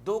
2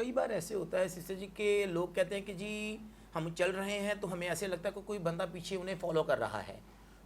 کئی بار ایسے ہوتا ہے سسٹر جی کہ لوگ کہتے ہیں کہ جی ہم چل رہے ہیں تو ہمیں ایسے لگتا ہے کہ کوئی بندہ پیچھے انہیں فالو کر رہا ہے،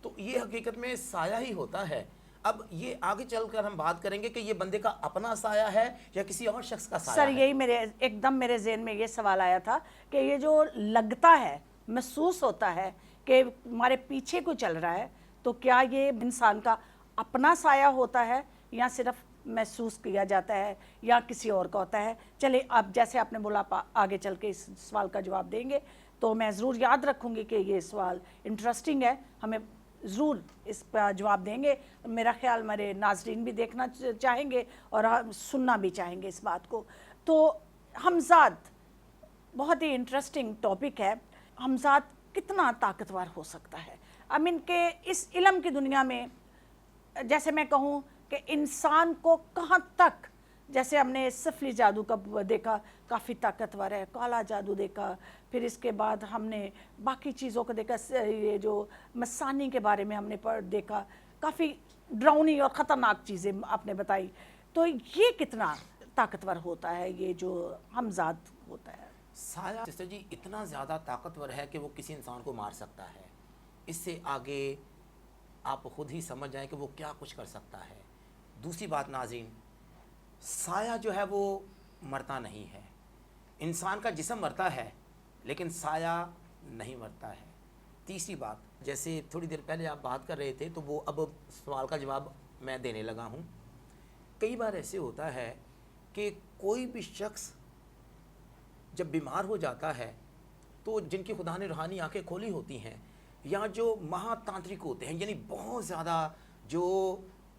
تو یہ حقیقت میں سایہ ہی ہوتا ہے۔ اب یہ آگے چل کر ہم بات کریں گے کہ یہ بندے کا اپنا سایہ ہے یا کسی اور شخص کا سایہ سر ہے۔ یہی میرے ایک دم میرے ذہن میں یہ سوال آیا تھا کہ یہ جو لگتا ہے، محسوس ہوتا ہے کہ ہمارے پیچھے کوئی چل رہا ہے، تو کیا یہ انسان کا اپنا سایہ ہوتا ہے یا صرف محسوس کیا جاتا ہے یا کسی اور کا ہوتا ہے؟ چلے اب جیسے آپ نے بولا آپ آگے چل کے اس سوال کا جواب دیں گے تو میں ضرور یاد رکھوں گی کہ یہ سوال انٹرسٹنگ ہے، ہمیں ضرور اس پہ جواب دیں گے۔ میرا خیال میرے ناظرین بھی دیکھنا چاہیں گے اور سننا بھی چاہیں گے اس بات کو۔ تو ہمزاد بہت ہی انٹرسٹنگ ٹاپک ہے، ہمزاد کتنا طاقتور ہو سکتا ہے؟ امین کہ اس علم کی دنیا میں جیسے میں کہوں کہ انسان کو کہاں تک، جیسے ہم نے سفلی جادو کا دیکھا کافی طاقتور ہے، کالا جادو دیکھا، پھر اس کے بعد ہم نے باقی چیزوں کو دیکھا، یہ جو مسانی کے بارے میں ہم نے دیکھا، کافی ڈراؤنی اور خطرناک چیزیں آپ نے بتائی، تو یہ کتنا طاقتور ہوتا ہے یہ جو ہمزاد ہوتا ہے؟ سایہ سسٹر جی اتنا زیادہ طاقتور ہے کہ وہ کسی انسان کو مار سکتا ہے، اس سے آگے آپ خود ہی سمجھ جائیں کہ وہ کیا کچھ کر سکتا ہے۔ دوسری بات ناظرین، سایہ جو ہے وہ مرتا نہیں ہے، انسان کا جسم مرتا ہے لیکن سایہ نہیں مرتا ہے۔ تیسری بات، جیسے تھوڑی دیر پہلے آپ بات کر رہے تھے تو وہ اب سوال کا جواب میں دینے لگا ہوں۔ کئی بار ایسے ہوتا ہے کہ کوئی بھی شخص جب بیمار ہو جاتا ہے تو جن کی خدا نے روحانی آنکھیں کھولی ہوتی ہیں یا جو مہا تانترک ہوتے ہیں، یعنی بہت زیادہ جو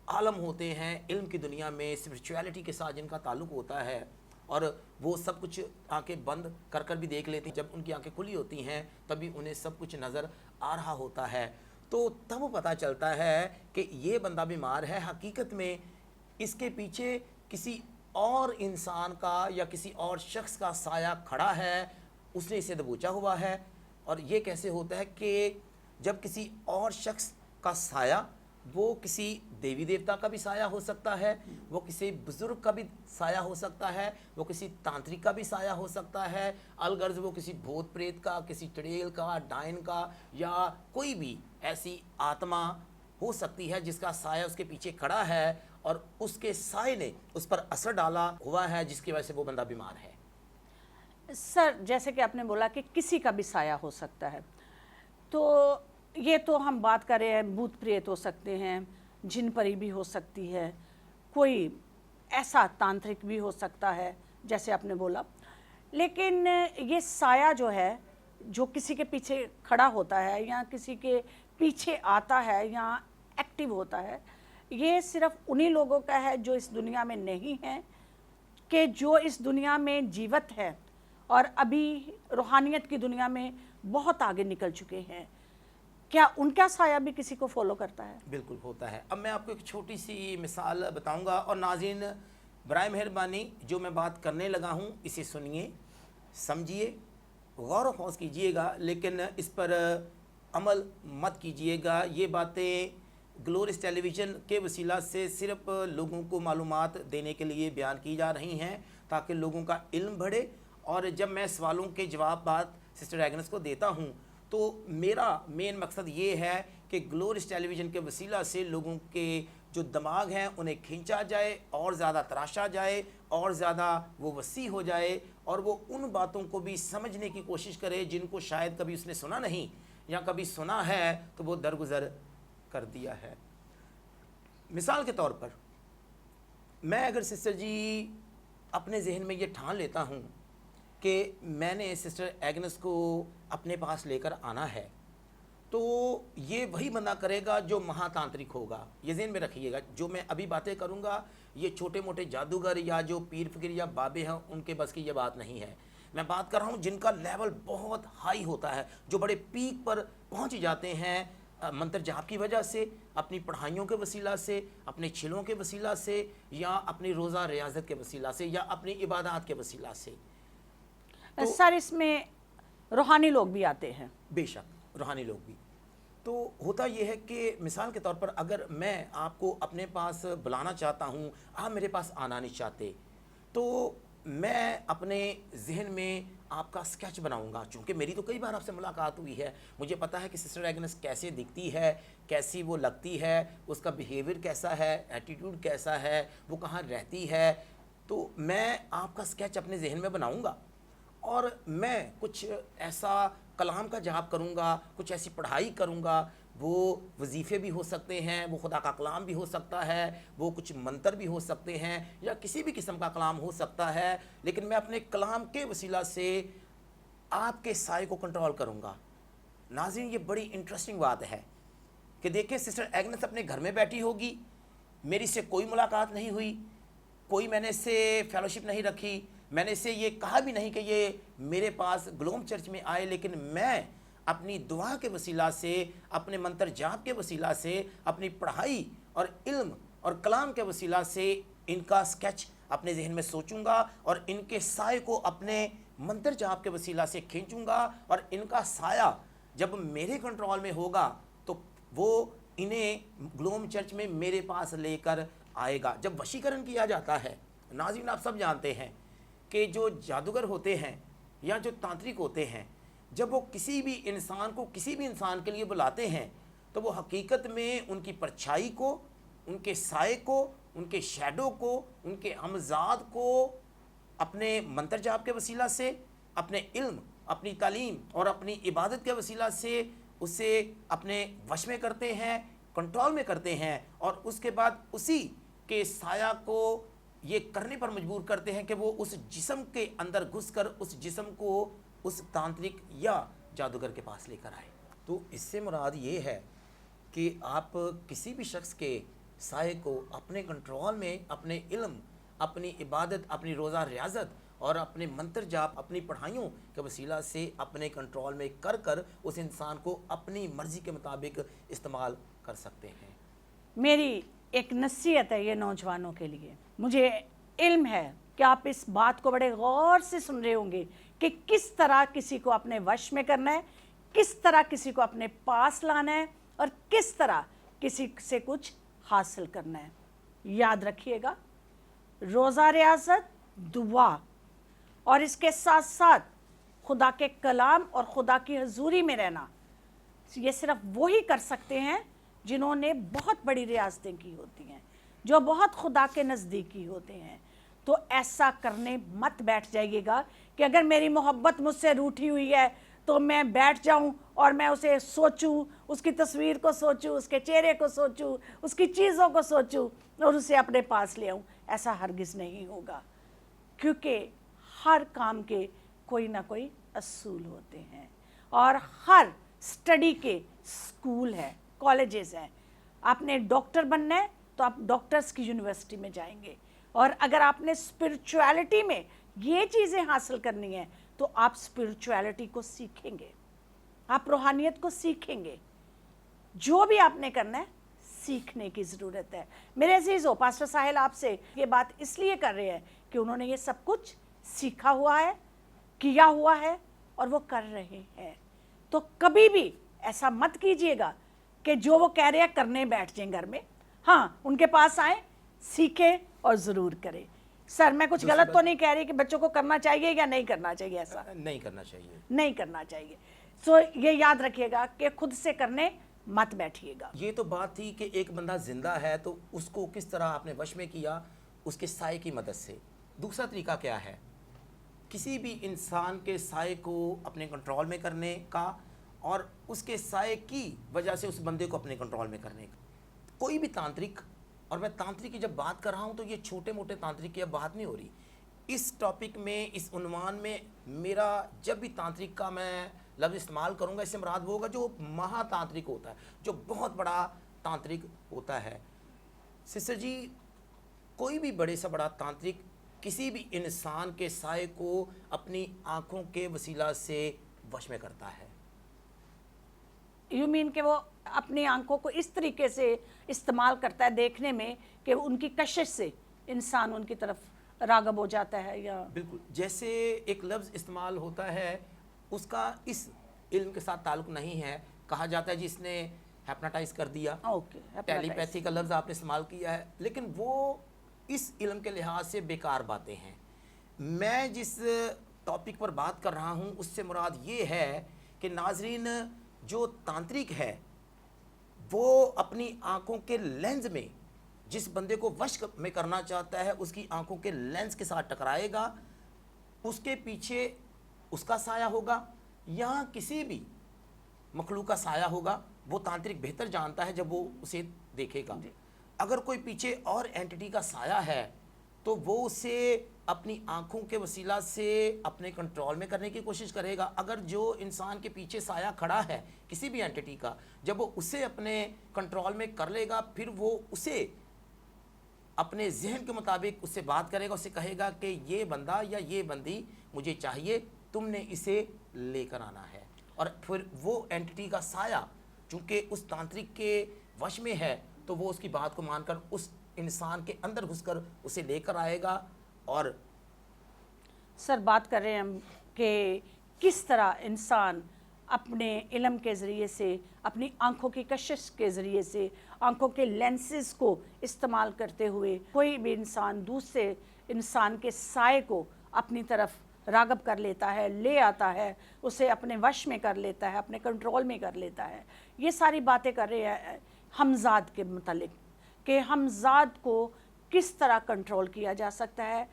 عالم ہوتے ہیں علم کی دنیا میں، اسپرچویلٹی کے ساتھ جن کا تعلق ہوتا ہے اور وہ سب کچھ آنکھیں بند کر کر بھی دیکھ لیتے ہیں، جب ان کی آنکھیں کھلی ہوتی ہیں تبھی انہیں سب کچھ نظر آ رہا ہوتا ہے، تو تب پتہ چلتا ہے کہ یہ بندہ بیمار ہے، حقیقت میں اس کے پیچھے کسی اور انسان کا یا کسی اور شخص کا سایہ کھڑا ہے، اس نے اسے دبوچا ہوا ہے۔ اور یہ کیسے ہوتا ہے کہ جب کسی اور شخص کا سایہ، وہ کسی دیوی دیوتا کا بھی سایہ ہو سکتا ہے، وہ کسی بزرگ کا بھی سایہ ہو سکتا ہے، وہ کسی تانترک کا بھی سایہ ہو سکتا ہے، الغرض وہ کسی بھوت پریت کا، کسی چڑیل کا، ڈائن کا، یا کوئی بھی ایسی آتما ہو سکتی ہے جس کا سایہ اس کے پیچھے کھڑا ہے اور اس کے سائے نے اس پر اثر ڈالا ہوا ہے جس کی وجہ سے وہ بندہ بیمار ہے۔ سر جیسے کہ آپ نے بولا کہ کسی کا بھی سایہ ہو سکتا ہے، تو یہ تو ہم بات کر رہے ہیں بھوت پریت ہو سکتے ہیں، جن پری بھی ہو سکتی ہے، کوئی ایسا تانترک بھی ہو سکتا ہے جیسے آپ نے بولا، لیکن یہ سایہ جو ہے جو کسی کے پیچھے کھڑا ہوتا ہے یا کسی کے پیچھے آتا ہے یا ایکٹیو ہوتا ہے، یہ صرف انہی لوگوں کا ہے جو اس دنیا میں نہیں ہیں، کہ جو اس دنیا میں جیوت ہے اور ابھی روحانیت کی دنیا میں بہت آگے نکل چکے ہیں، کیا ان کا سایہ بھی کسی کو فالو کرتا ہے؟ بالکل ہوتا ہے۔ اب میں آپ کو ایک چھوٹی سی مثال بتاؤں گا اور ناظرین برائے مہربانی جو میں بات کرنے لگا ہوں اسے سنیے، سمجھیے، غور و خوض کیجئے گا، لیکن اس پر عمل مت کیجئے گا۔ یہ باتیں گلورس ٹیلی ویژن کے وسیلہ سے صرف لوگوں کو معلومات دینے کے لیے بیان کی جا رہی ہیں تاکہ لوگوں کا علم بڑھے، اور جب میں سوالوں کے جوابات سسٹر ایگنس کو دیتا ہوں تو میرا مین مقصد یہ ہے کہ گلورس ٹیلی ویژن کے وسیلہ سے لوگوں کے جو دماغ ہیں انہیں کھینچا جائے، اور زیادہ تراشا جائے، اور زیادہ وہ وسیع ہو جائے، اور وہ ان باتوں کو بھی سمجھنے کی کوشش کرے جن کو شاید کبھی اس نے سنا نہیں، یا کبھی سنا ہے تو وہ درگزر کر دیا ہے۔ مثال کے طور پر میں اگر سسٹر جی اپنے ذہن میں یہ ٹھان لیتا ہوں کہ میں نے سسٹر ایگنس کو اپنے پاس لے کر آنا ہے، تو یہ وہی بندہ کرے گا جو مہا تانترک ہوگا۔ یہ ذہن میں رکھیے گا، جو میں ابھی باتیں کروں گا یہ چھوٹے موٹے جادوگر یا جو پیر فقیر یا بابے ہیں ان کے بس کی یہ بات نہیں ہے۔ میں بات کر رہا ہوں جن کا لیول بہت ہائی ہوتا ہے، جو بڑے پیک پر پہنچ جاتے ہیں منتر جاپ کی وجہ سے، اپنی پڑھائیوں کے وسیلہ سے، اپنے چھلوں کے وسیلہ سے، یا اپنی روزہ ریاضت کے وسیلہ سے، یا اپنی عبادات کے وسیلہ سے۔ سر اس میں روحانی لوگ بھی آتے ہیں؟ بے شک روحانی لوگ بھی۔ تو ہوتا یہ ہے کہ مثال کے طور پر اگر میں آپ کو اپنے پاس بلانا چاہتا ہوں، آپ میرے پاس آنا نہیں چاہتے، تو میں اپنے ذہن میں آپ کا سکیچ بناؤں گا، چونکہ میری تو کئی بار آپ سے ملاقات ہوئی ہے، مجھے پتا ہے کہ سسٹر ایگنس کیسے دکھتی ہے، کیسی وہ لگتی ہے، اس کا بیہیویئر کیسا ہے، ایٹیٹیوڈ کیسا ہے، وہ کہاں رہتی ہے. تو میں آپ کا سکیچ اپنے ذہن میں بناؤں گا اور میں کچھ ایسا کلام کا جاب کروں گا، کچھ ایسی پڑھائی کروں گا. وہ وظیفے بھی ہو سکتے ہیں، وہ خدا کا کلام بھی ہو سکتا ہے، وہ کچھ منتر بھی ہو سکتے ہیں، یا کسی بھی قسم کا کلام ہو سکتا ہے. لیکن میں اپنے کلام کے وسیلہ سے آپ کے سائے کو کنٹرول کروں گا. ناظرین یہ بڑی انٹرسٹنگ بات ہے کہ دیکھیں سسٹر ایگنس اپنے گھر میں بیٹھی ہوگی، میری سے کوئی ملاقات نہیں ہوئی، کوئی میں نے اس سے فیلوشپ نہیں رکھی، میں نے اس سے یہ کہا بھی نہیں کہ یہ میرے پاس گلوم چرچ میں آئے، لیکن میں اپنی دعا کے وسیلہ سے، اپنے منتر جاپ کے وسیلہ سے، اپنی پڑھائی اور علم اور کلام کے وسیلہ سے ان کا سکیچ اپنے ذہن میں سوچوں گا اور ان کے سائے کو اپنے منتر جاپ کے وسیلہ سے کھینچوں گا. اور ان کا سایہ جب میرے کنٹرول میں ہوگا تو وہ انہیں گلوم چرچ میں میرے پاس لے کر آئے گا. جب وشیکرن کیا جاتا ہے، ناظرین آپ سب جانتے ہیں کہ جو جادوگر ہوتے ہیں یا جو تانترک ہوتے ہیں، جب وہ کسی بھی انسان کو کسی بھی انسان کے لیے بلاتے ہیں تو وہ حقیقت میں ان کی پرچھائی کو، ان کے سائے کو، ان کے شیڈو کو، ان کے ہمزاد کو اپنے منتر جاپ کے وسیلہ سے، اپنے علم، اپنی تعلیم اور اپنی عبادت کے وسیلہ سے اسے اپنے وش میں کرتے ہیں، کنٹرول میں کرتے ہیں، اور اس کے بعد اسی کے سایہ کو یہ کرنے پر مجبور کرتے ہیں کہ وہ اس جسم کے اندر گھس کر اس جسم کو اس تانترک یا جادوگر کے پاس لے کر آئے. تو اس سے مراد یہ ہے کہ آپ کسی بھی شخص کے سائے کو اپنے کنٹرول میں، اپنے علم، اپنی عبادت، اپنی روزہ ریاضت اور اپنے منتر جاپ، اپنی پڑھائیوں کے وسیلہ سے اپنے کنٹرول میں کر کر اس انسان کو اپنی مرضی کے مطابق استعمال کر سکتے ہیں. میری ایک نصیحت ہے یہ نوجوانوں کے لیے. مجھے علم ہے کہ آپ اس بات کو بڑے غور سے سن رہے ہوں گے کہ کس طرح کسی کو اپنے وش میں کرنا ہے، کس طرح کسی کو اپنے پاس لانا ہے اور کس طرح کسی سے کچھ حاصل کرنا ہے. یاد رکھیے گا، روزہ ریاضت، دعا اور اس کے ساتھ ساتھ خدا کے کلام اور خدا کی حضوری میں رہنا، یہ صرف وہی کر سکتے ہیں جنہوں نے بہت بڑی ریاضتیں کی ہوتی ہیں، جو بہت خدا کے نزدیکی ہوتے ہیں. تو ایسا کرنے مت بیٹھ جائیے گا کہ اگر میری محبت مجھ سے روٹھی ہوئی ہے تو میں بیٹھ جاؤں اور میں اسے سوچوں، اس کی تصویر کو سوچوں، اس کے چہرے کو سوچوں، اس کی چیزوں کو سوچوں اور اسے اپنے پاس لے آؤں. ایسا ہرگز نہیں ہوگا، کیونکہ ہر کام کے کوئی نہ کوئی اصول ہوتے ہیں اور ہر سٹڈی کے سکول ہیں، کالجز ہیں. آپ نے ڈاکٹر بننا ہے تو آپ ڈاکٹرز کی یونیورسٹی میں جائیں گے، اور اگر آپ نے اسپرچویلٹی میں یہ چیزیں حاصل کرنی ہیں تو آپ اسپرچویلٹی کو سیکھیں گے، آپ روحانیت کو سیکھیں گے. جو بھی آپ نے کرنا ہے سیکھنے کی ضرورت ہے. میرے عزیزو، پاسٹر ساحل آپ سے یہ بات اس لیے کر رہے ہیں کہ انہوں نے یہ سب کچھ سیکھا ہوا ہے، کیا ہوا ہے اور وہ کر رہے ہیں. تو کبھی بھی ایسا مت کیجئے گا کہ جو وہ کہہ رہے ہیں کرنے بیٹھ جائیں گھر میں. ہاں، ان کے پاس آئیں، سیکھیں اور ضرور کریں. سر میں کچھ غلط تو نہیں کہہ رہی کہ بچوں کو کرنا چاہیے یا نہیں کرنا چاہیے؟ ایسا نہیں کرنا چاہیے، نہیں کرنا چاہیے. سو یہ یاد رکھیے گا کہ خود سے کرنے مت بیٹھیے گا. یہ تو بات تھی کہ ایک بندہ زندہ ہے تو اس کو کس طرح آپ نے وش میں کیا، اس کے سائے کی مدد سے. دوسرا طریقہ کیا ہے؟ کسی بھی انسان کے سائے کو اپنے کنٹرول میں کرنے کا اور اس کے سائے کی وجہ سے اس بندے کو اپنے کنٹرول میں کرنے کا. کوئی بھی تانترک، اور میں تانترک کی جب بات کر رہا ہوں تو یہ چھوٹے موٹے تانترک کی اب بات نہیں ہو رہی. اس ٹاپک میں، اس عنوان میں میرا جب بھی تانترک کا میں لفظ استعمال کروں گا، اس سے مراد وہ ہوگا جو مہا تانترک ہوتا ہے، جو بہت بڑا تانترک ہوتا ہے. سسٹر جی، کوئی بھی بڑے سے بڑا تانترک کسی بھی انسان کے سائے کو اپنی آنکھوں کے وسیلہ سے وش میں کرتا ہے. یو مین کہ وہ اپنی آنکھوں کو اس طریقے سے استعمال کرتا ہے دیکھنے میں کہ ان کی کشش سے انسان ان کی طرف راغب ہو جاتا ہے؟ یا بالکل، جیسے ایک لفظ استعمال ہوتا ہے اس کا اس علم کے ساتھ تعلق نہیں ہے. کہا جاتا ہے جس نے ہیپناٹائز کر دیا، ٹیلی پیتھی کا لفظ آپ نے استعمال کیا ہے، لیکن وہ اس علم کے لحاظ سے بیکار باتیں ہیں. میں جس ٹاپک پر بات کر رہا ہوں اس سے مراد یہ ہے کہ ناظرین جو تانترک ہے وہ اپنی آنکھوں کے لینز میں جس بندے کو وش میں کرنا چاہتا ہے اس کی آنکھوں کے لینز کے ساتھ ٹکرائے گا، اس کے پیچھے اس کا سایہ ہوگا یا کسی بھی مخلوق کا سایہ ہوگا، وہ تانترک بہتر جانتا ہے جب وہ اسے دیکھے گا۔ اگر کوئی پیچھے اور اینٹی کا سایہ ہے تو وہ اسے اپنی آنکھوں کے وسیلہ سے اپنے کنٹرول میں کرنے کی کوشش کرے گا۔ اگر جو انسان کے پیچھے سایہ کھڑا ہے کسی بھی اینٹی کا، جب وہ اسے اپنے کنٹرول میں کر لے گا، پھر وہ اسے اپنے ذہن کے مطابق اس سے بات کرے گا، اسے کہے گا کہ یہ بندہ یا یہ بندی مجھے چاہیے، تم نے اسے لے کر آنا ہے۔ اور پھر وہ اینٹی کا سایہ چونکہ اس تانترک کے وش میں ہے تو وہ اس کی بات کو مان کر اس انسان کے اندر گھس کر اسے لے کر آئے گا۔ اور سر بات کر رہے ہیں ہم کہ کس طرح انسان اپنے علم کے ذریعے سے، اپنی آنکھوں کی کشش کے ذریعے سے، آنکھوں کے لینسز کو استعمال کرتے ہوئے کوئی بھی انسان دوسرے انسان کے سائے کو اپنی طرف راغب کر لیتا ہے، لے آتا ہے، اسے اپنے وش میں کر لیتا ہے، اپنے کنٹرول میں کر لیتا ہے۔ یہ ساری باتیں کر رہے ہیں ہمزاد کے متعلق کہ ہمزاد کو کس طرح کنٹرول کیا جا سکتا ہے۔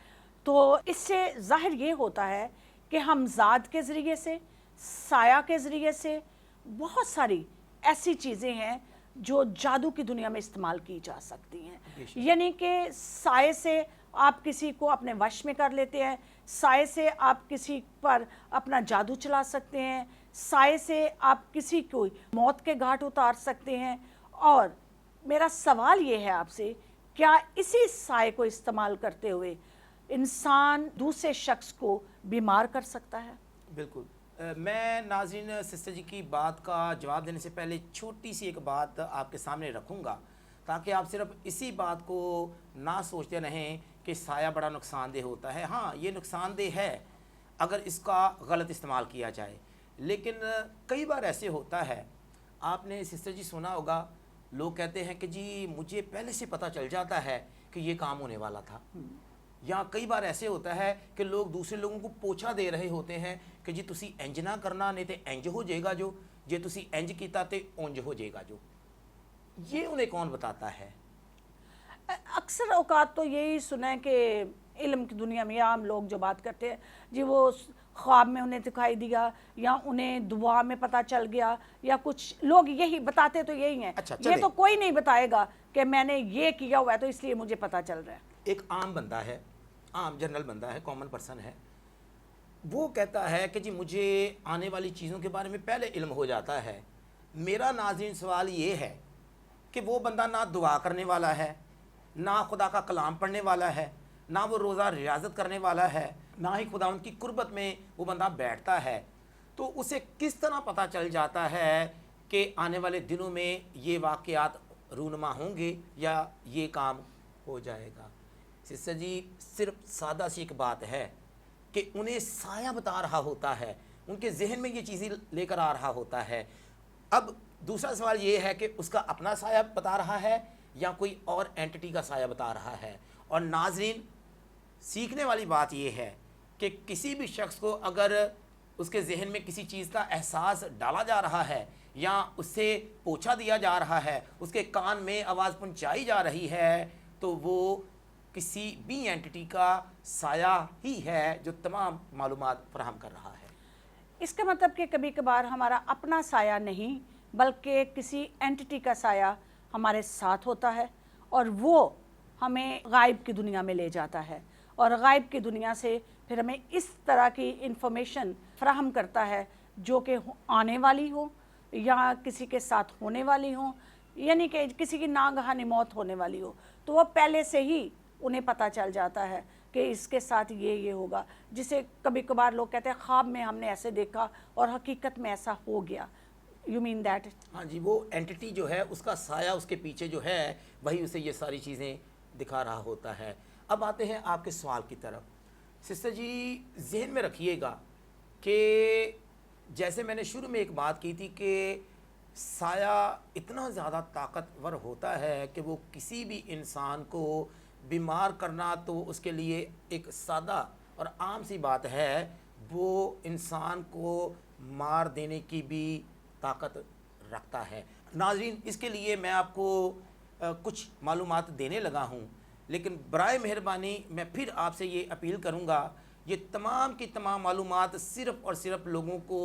تو اس سے ظاہر یہ ہوتا ہے کہ ہمزاد کے ذریعے سے، سایہ کے ذریعے سے بہت ساری ایسی چیزیں ہیں جو جادو کی دنیا میں استعمال کی جا سکتی ہیں۔ یعنی کہ سائے سے آپ کسی کو اپنے وش میں کر لیتے ہیں، سائے سے آپ کسی پر اپنا جادو چلا سکتے ہیں، سائے سے آپ کسی کو موت کے گھاٹ اتار سکتے ہیں۔ اور میرا سوال یہ ہے آپ سے، کیا اسی سائے کو استعمال کرتے ہوئے انسان دوسرے شخص کو بیمار کر سکتا ہے؟ بالکل، میں ناظرین سسٹر جی کی بات کا جواب دینے سے پہلے چھوٹی سی ایک بات آپ کے سامنے رکھوں گا تاکہ آپ صرف اسی بات کو نہ سوچتے رہیں کہ سایہ بڑا نقصان دہ ہوتا ہے۔ ہاں، یہ نقصان دہ ہے اگر اس کا غلط استعمال کیا جائے، لیکن کئی بار ایسے ہوتا ہے، آپ نے سسٹر جی سنا ہوگا، لوگ کہتے ہیں کہ جی مجھے پہلے سے پتہ چل جاتا ہے کہ یہ کام ہونے والا تھا۔ یا کئی بار ایسے ہوتا ہے کہ لوگ دوسرے لوگوں کو پوچھا دے رہے ہوتے ہیں کہ جی تسی انج نہ کرنا نہیں تے انج ہو جائے گا، جو جے تسی انج کیتا تے اونج ہو جائے گا جو۔ یہ انہیں کون بتاتا ہے؟ اکثر اوقات تو یہی سنا ہے کہ علم کی دنیا میں عام لوگ جو بات کرتے ہیں جی وہ خواب میں انہیں دکھائی دیا یا انہیں دعا میں پتہ چل گیا، یا کچھ لوگ یہی بتاتے تو یہی ہیں۔ یہ تو کوئی نہیں بتائے گا کہ میں نے یہ کیا ہوا ہے تو اس لیے مجھے پتہ چل رہا ہے۔ ایک عام بندہ ہے، عام جنرل بندہ ہے، کامن پرسن ہے، وہ کہتا ہے کہ جی مجھے آنے والی چیزوں کے بارے میں پہلے علم ہو جاتا ہے۔ میرا ناظرین سوال یہ ہے کہ وہ بندہ نہ دعا کرنے والا ہے، نہ خدا کا کلام پڑھنے والا ہے، نہ وہ روزہ ریاضت کرنے والا ہے، نہ ہی خدا ان کی قربت میں وہ بندہ بیٹھتا ہے، تو اسے کس طرح پتہ چل جاتا ہے کہ آنے والے دنوں میں یہ واقعات رونما ہوں گے یا یہ کام ہو جائے گا؟ سسٹر جی صرف سادہ سی ایک بات ہے کہ انہیں سایہ بتا رہا ہوتا ہے، ان کے ذہن میں یہ چیزیں لے کر آ رہا ہوتا ہے۔ اب دوسرا سوال یہ ہے کہ اس کا اپنا سایہ بتا رہا ہے یا کوئی اور اینٹی کا سایہ بتا رہا ہے۔ اور ناظرین سیکھنے والی بات یہ ہے کہ کسی بھی شخص کو اگر اس کے ذہن میں کسی چیز کا احساس ڈالا جا رہا ہے یا اس سے پوچھا دیا جا رہا ہے، اس کے کان میں آواز پہنچائی جا رہی ہے، تو وہ کسی بھی اینٹی کا سایہ ہی ہے جو تمام معلومات فراہم کر رہا ہے۔ اس کا مطلب کہ کبھی کبھار ہمارا اپنا سایہ نہیں بلکہ کسی اینٹی کا سایہ ہمارے ساتھ ہوتا ہے اور وہ ہمیں غائب کی دنیا میں لے جاتا ہے، اور غائب کی دنیا سے پھر ہمیں اس طرح کی انفارمیشن فراہم کرتا ہے جو کہ آنے والی ہو یا کسی کے ساتھ ہونے والی ہو، یعنی کہ کسی کی ناگہانی موت ہونے والی ہو، تو وہ پہلے سے ہی انہیں پتہ چل جاتا ہے کہ اس کے ساتھ یہ ہوگا، جسے کبھی کبھار لوگ کہتے ہیں خواب میں ہم نے ایسے دیکھا اور حقیقت میں ایسا ہو گیا۔ You mean that? ہاں جی، وہ اینٹی جو ہے اس کا سایہ اس کے پیچھے جو ہے وہی اسے یہ ساری چیزیں دکھا رہا ہوتا ہے۔ اب آتے ہیں آپ کے سوال کی طرف۔ سسٹر جی ذہن میں رکھیے گا کہ جیسے میں نے شروع میں ایک بات کی تھی کہ سایہ اتنا زیادہ طاقتور ہوتا ہے کہ وہ کسی بھی انسان کو بیمار کرنا تو اس کے لیے ایک سادہ اور عام سی بات ہے وہ انسان کو مار دینے کی بھی طاقت رکھتا ہے۔ ناظرین، اس کے لیے میں آپ کو کچھ معلومات دینے لگا ہوں، لیکن برائے مہربانی میں پھر آپ سے یہ اپیل کروں گا، یہ تمام کی تمام معلومات صرف اور صرف لوگوں کو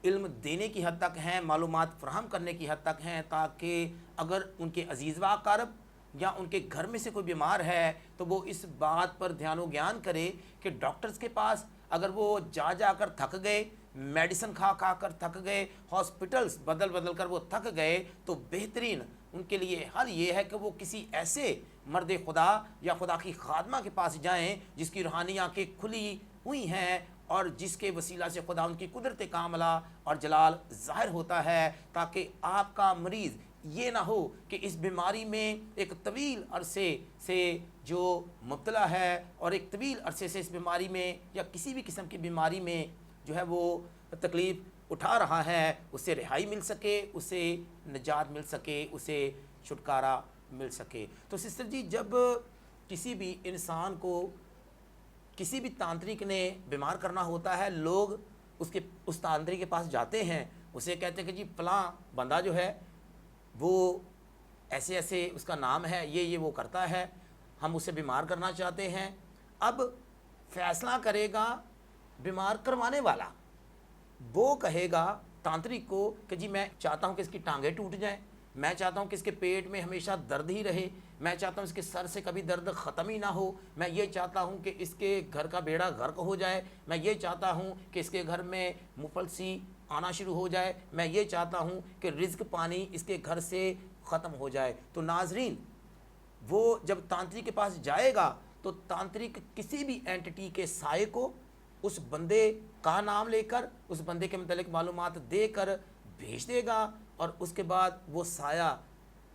علم دینے کی حد تک ہیں، معلومات فراہم کرنے کی حد تک ہیں، تاکہ اگر ان کے عزیز و اقارب یا ان کے گھر میں سے کوئی بیمار ہے تو وہ اس بات پر دھیان و گیان کرے کہ ڈاکٹرز کے پاس اگر وہ جا کر تھک گئے، میڈیسن کھا کر تھک گئے، ہاسپٹلز بدل کر وہ تھک گئے، تو بہترین ان کے لیے حل یہ ہے کہ وہ کسی ایسے مرد خدا یا خدا کی خادمہ کے پاس جائیں جس کی روحانی آنکھیں کھلی ہوئی ہیں اور جس کے وسیلہ سے خدا ان کی قدرت کاملہ اور جلال ظاہر ہوتا ہے، تاکہ آپ کا مریض یہ نہ ہو کہ اس بیماری میں ایک طویل عرصے سے جو مبتلا ہے اور ایک طویل عرصے سے اس بیماری میں یا کسی بھی قسم کی بیماری میں جو ہے وہ تکلیف اٹھا رہا ہے، اسے رہائی مل سکے، اسے نجات مل سکے، اسے چھٹکارا مل سکے۔ تو سسٹر جی، جب کسی بھی انسان کو کسی بھی تانترک نے بیمار کرنا ہوتا ہے، لوگ اس تانترک کے پاس جاتے ہیں، اسے کہتے ہیں کہ جی فلاں بندہ جو ہے وہ ایسے ایسے اس کا نام ہے، یہ وہ کرتا ہے، ہم اسے بیمار کرنا چاہتے ہیں۔ اب فیصلہ کرے گا بیمار کروانے والا، وہ کہے گا تانترک کو کہ جی میں چاہتا ہوں کہ اس کی ٹانگیں ٹوٹ جائیں، میں چاہتا ہوں کہ اس کے پیٹ میں ہمیشہ درد ہی رہے، میں چاہتا ہوں اس کے سر سے کبھی درد ختم ہی نہ ہو، میں یہ چاہتا ہوں کہ اس کے گھر کا بیڑا غرق ہو جائے، میں یہ چاہتا ہوں کہ اس کے گھر میں مفلسی آنا شروع ہو جائے، میں یہ چاہتا ہوں کہ رزق پانی اس کے گھر سے ختم ہو جائے۔ تو ناظرین، وہ جب تانترک کے پاس جائے گا تو تانترک کسی بھی اینٹی کے سائے کو اس بندے کا نام لے کر، اس بندے کے متعلق معلومات دے کر بھیج دے گا، اور اس کے بعد وہ سایہ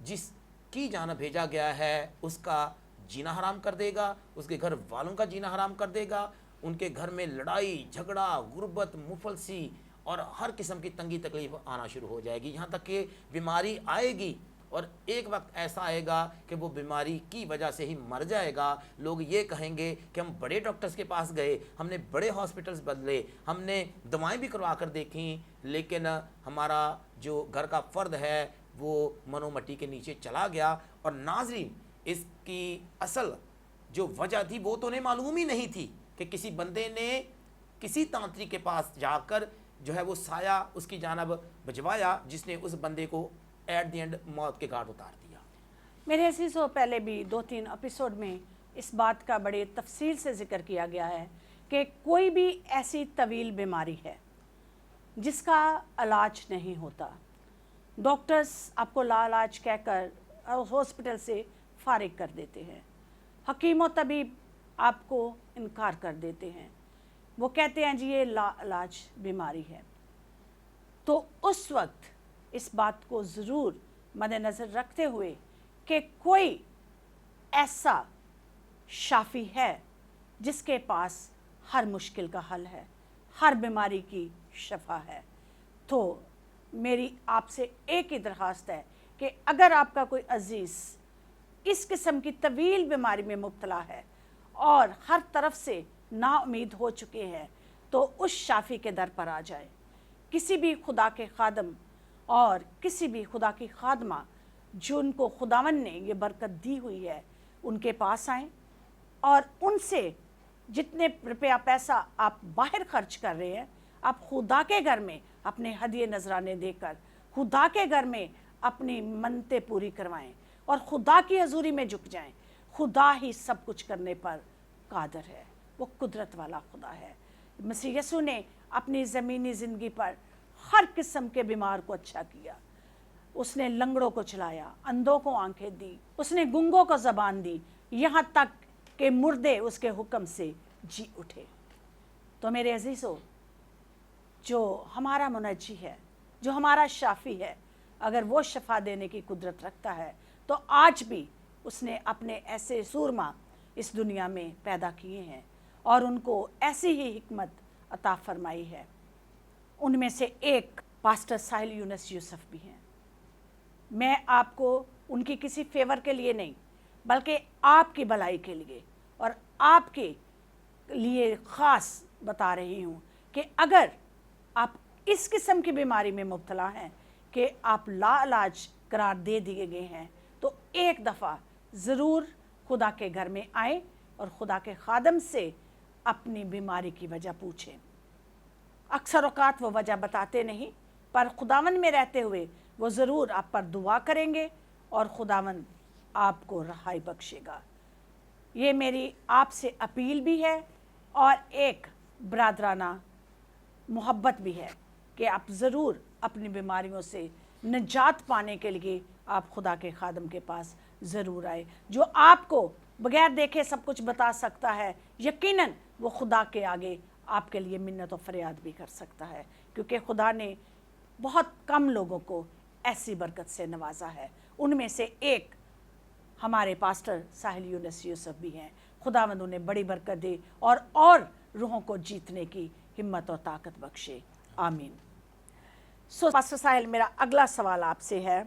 جس کی جانب بھیجا گیا ہے اس کا جینا حرام کر دے گا، اس کے گھر والوں کا جینا حرام کر دے گا، ان کے گھر میں لڑائی جھگڑا، غربت، مفلسی اور ہر قسم کی تنگی تکلیف آنا شروع ہو جائے گی، یہاں تک کہ بیماری آئے گی اور ایک وقت ایسا آئے گا کہ وہ بیماری کی وجہ سے ہی مر جائے گا۔ لوگ یہ کہیں گے کہ ہم بڑے ڈاکٹرز کے پاس گئے، ہم نے بڑے ہاسپٹلز بدلے، ہم نے دوائیں بھی کروا کر دیکھیں، لیکن ہمارا جو گھر کا فرد ہے وہ منو مٹی کے نیچے چلا گیا۔ اور ناظرین، اس کی اصل جو وجہ تھی وہ تو انہیں معلوم ہی نہیں تھی کہ کسی بندے نے کسی تانترک کے پاس جا کر جو ہے وہ سایہ اس کی جانب بھجوایا، جس نے اس بندے کو ایٹ دی اینڈ موت کے گھاٹ اتار دیا۔ میرے عزیزوں، پہلے بھی 2-3 ایپیسوڈ میں اس بات کا بڑے تفصیل سے ذکر کیا گیا ہے کہ کوئی بھی ایسی طویل بیماری ہے جس کا علاج نہیں ہوتا، ڈاکٹرز آپ کو لا علاج کہہ کر ہاسپٹل سے فارغ کر دیتے ہیں، حکیم و طبیب آپ کو انکار کر دیتے ہیں، وہ کہتے ہیں جی یہ لا علاج بیماری ہے۔ تو اس وقت اس بات کو ضرور مد نظر رکھتے ہوئے کہ کوئی ایسا شافی ہے جس کے پاس ہر مشکل کا حل ہے، ہر بیماری کی شفا ہے، تو میری آپ سے ایک ہی درخواست ہے کہ اگر آپ کا کوئی عزیز اس قسم کی طویل بیماری میں مبتلا ہے اور ہر طرف سے نا امید ہو چکے ہیں، تو اس شافی کے در پر آ جائے۔ کسی بھی خدا کے خادم اور کسی بھی خدا کی خادمہ جن کو خداوند نے یہ برکت دی ہوئی ہے، ان کے پاس آئیں اور ان سے جتنے روپیہ پیسہ آپ باہر خرچ کر رہے ہیں، آپ خدا کے گھر میں اپنے ہدیے نذرانے دے کر خدا کے گھر میں اپنی منتیں پوری کروائیں اور خدا کی حضوری میں جھک جائیں۔ خدا ہی سب کچھ کرنے پر قادر ہے، وہ قدرت والا خدا ہے۔ مسیح یسوع نے اپنی زمینی زندگی پر ہر قسم کے بیمار کو اچھا کیا، اس نے لنگڑوں کو چلایا، اندھوں کو آنکھیں دی، اس نے گنگوں کو زبان دی، یہاں تک کہ مردے اس کے حکم سے جی اٹھے۔ تو میرے عزیزو، جو ہمارا منجی ہے، جو ہمارا شافی ہے، اگر وہ شفا دینے کی قدرت رکھتا ہے تو آج بھی اس نے اپنے ایسے سورما اس دنیا میں پیدا کیے ہیں اور ان کو ایسی ہی حکمت عطا فرمائی ہے۔ ان میں سے ایک پاسٹر ساحل یونس یوسف بھی ہیں۔ میں آپ کو ان کی کسی فیور کے لیے نہیں، بلکہ آپ کی بھلائی کے لیے اور آپ کے لیے خاص بتا رہی ہوں کہ اگر آپ اس قسم کی بیماری میں مبتلا ہیں کہ آپ لا علاج قرار دے دیے گئے ہیں تو ایک دفعہ ضرور خدا کے گھر میں آئیں اور خدا کے خادم سے اپنی بیماری کی وجہ پوچھیں۔ اکثر اوقات وہ وجہ بتاتے نہیں، پر خداوند میں رہتے ہوئے وہ ضرور آپ پر دعا کریں گے اور خداوند آپ کو رہائی بخشے گا۔ یہ میری آپ سے اپیل بھی ہے اور ایک برادرانہ محبت بھی ہے کہ آپ ضرور اپنی بیماریوں سے نجات پانے کے لیے آپ خدا کے خادم کے پاس ضرور آئے، جو آپ کو بغیر دیکھے سب کچھ بتا سکتا ہے۔ یقیناً وہ خدا کے آگے آپ کے لیے منت و فریاد بھی کر سکتا ہے، کیونکہ خدا نے بہت کم لوگوں کو ایسی برکت سے نوازا ہے۔ ان میں سے ایک ہمارے پاسٹر ساحل یونس یوسف بھی ہیں۔ خداوند انہیں بڑی برکت دے اور روحوں کو جیتنے کی ہمت اور طاقت بخشے، آمین۔ پاسٹر ساحل، میرا اگلا سوال آپ سے ہے،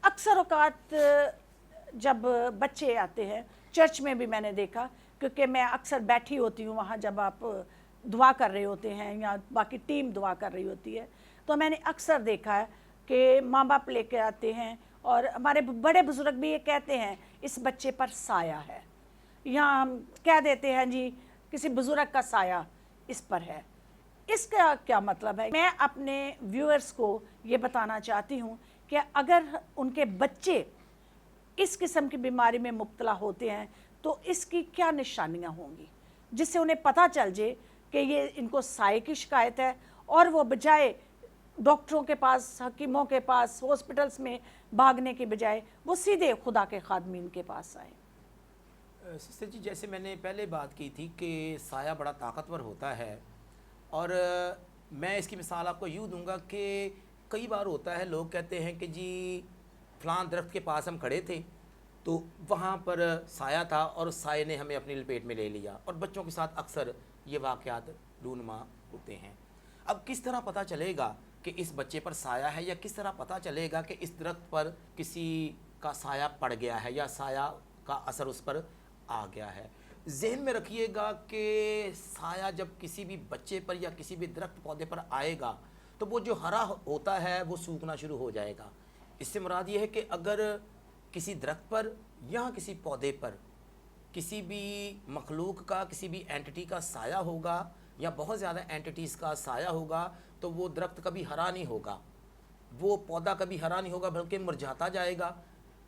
اکثر اوقات جب بچے آتے ہیں چرچ میں بھی میں نے دیکھا، کیونکہ میں اکثر بیٹھی ہوتی ہوں وہاں جب آپ دعا کر رہے ہوتے ہیں یا باقی ٹیم دعا کر رہی ہوتی ہے، تو میں نے اکثر دیکھا ہے کہ ماں باپ لے کے آتے ہیں اور ہمارے بڑے بزرگ بھی یہ کہتے ہیں اس بچے پر سایہ ہے، یا ہم کہہ دیتے ہیں جی کسی بزرگ کا سایہ اس پر ہے۔ اس کا کیا مطلب ہے؟ میں اپنے ویورز کو یہ بتانا چاہتی ہوں کہ اگر ان کے بچے اس قسم کی بیماری میں مبتلا ہوتے ہیں تو اس کی کیا نشانیاں ہوں گی، جس سے انہیں پتہ چل جائے کہ یہ ان کو سائے کی شکایت ہے، اور وہ بجائے ڈاکٹروں کے پاس، حکیموں کے پاس، ہاسپٹلس میں بھاگنے کے بجائے وہ سیدھے خدا کے خادمین کے پاس آئیں۔ سسٹر جی، جیسے میں نے پہلے بات کی تھی کہ سایہ بڑا طاقتور ہوتا ہے، اور میں اس کی مثال آپ کو یوں دوں گا کہ کئی بار ہوتا ہے لوگ کہتے ہیں کہ جی فلاں درخت کے پاس ہم کھڑے تھے تو وہاں پر سایہ تھا اور اس سائے نے ہمیں اپنی لپیٹ میں لے لیا، اور بچوں کے ساتھ اکثر یہ واقعات رونما ہوتے ہیں۔ اب کس طرح پتہ چلے گا کہ اس بچے پر سایہ ہے، یا کس طرح پتہ چلے گا کہ اس درخت پر کسی کا سایہ پڑ گیا ہے یا سایہ کا اثر اس پر آ گیا ہے؟ ذہن میں رکھیے گا کہ سایہ جب کسی بھی بچے پر یا کسی بھی درخت پودے پر آئے گا تو وہ جو ہرا ہوتا ہے وہ سوکھنا شروع ہو جائے گا۔ اس سے مراد یہ ہے کہ اگر کسی درخت پر یا کسی پودے پر کسی بھی مخلوق کا، کسی بھی اینٹی کا سایہ ہوگا یا بہت زیادہ اینٹیز کا سایہ ہوگا تو وہ درخت کبھی ہرا نہیں ہوگا، وہ پودا کبھی ہرا نہیں ہوگا بلکہ مرجھاتا جائے گا۔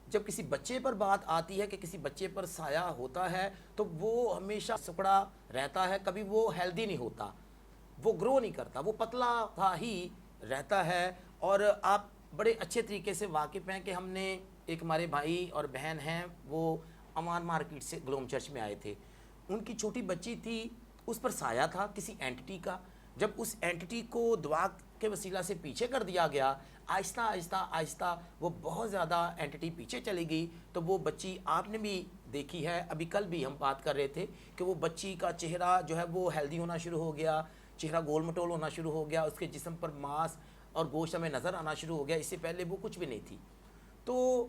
جب کسی بچے پر بات آتی ہے کہ کسی بچے پر سایہ ہوتا ہے تو وہ ہمیشہ سکڑا رہتا ہے، کبھی وہ ہیلدی نہیں ہوتا، وہ گرو نہیں کرتا، وہ پتلا تھا ہی رہتا ہے۔ اور آپ بڑے اچھے طریقے سے واقف ہیں کہ ہم نے ایک ہمارے بھائی اور بہن ہیں، وہ امان مارکیٹ سے گلوم چرچ میں آئے تھے، ان کی چھوٹی بچی تھی، اس پر سایہ تھا کسی اینٹی کا۔ جب اس اینٹی کو دعا کے وسیلہ سے پیچھے کر دیا گیا، آہستہ آہستہ آہستہ وہ بہت زیادہ اینٹی پیچھے چلی گئی، تو وہ بچی آپ نے بھی دیکھی ہے، ابھی کل بھی ہم بات کر رہے تھے کہ وہ بچی کا چہرہ جو ہے وہ ہیلدی ہونا شروع ہو گیا، چہرہ گول مٹول ہونا شروع ہو گیا، اس کے جسم پر ماس اور گوشت ہمیں نظر آنا شروع ہو گیا، اس سے پہلے وہ کچھ بھی نہیں تھی۔ تو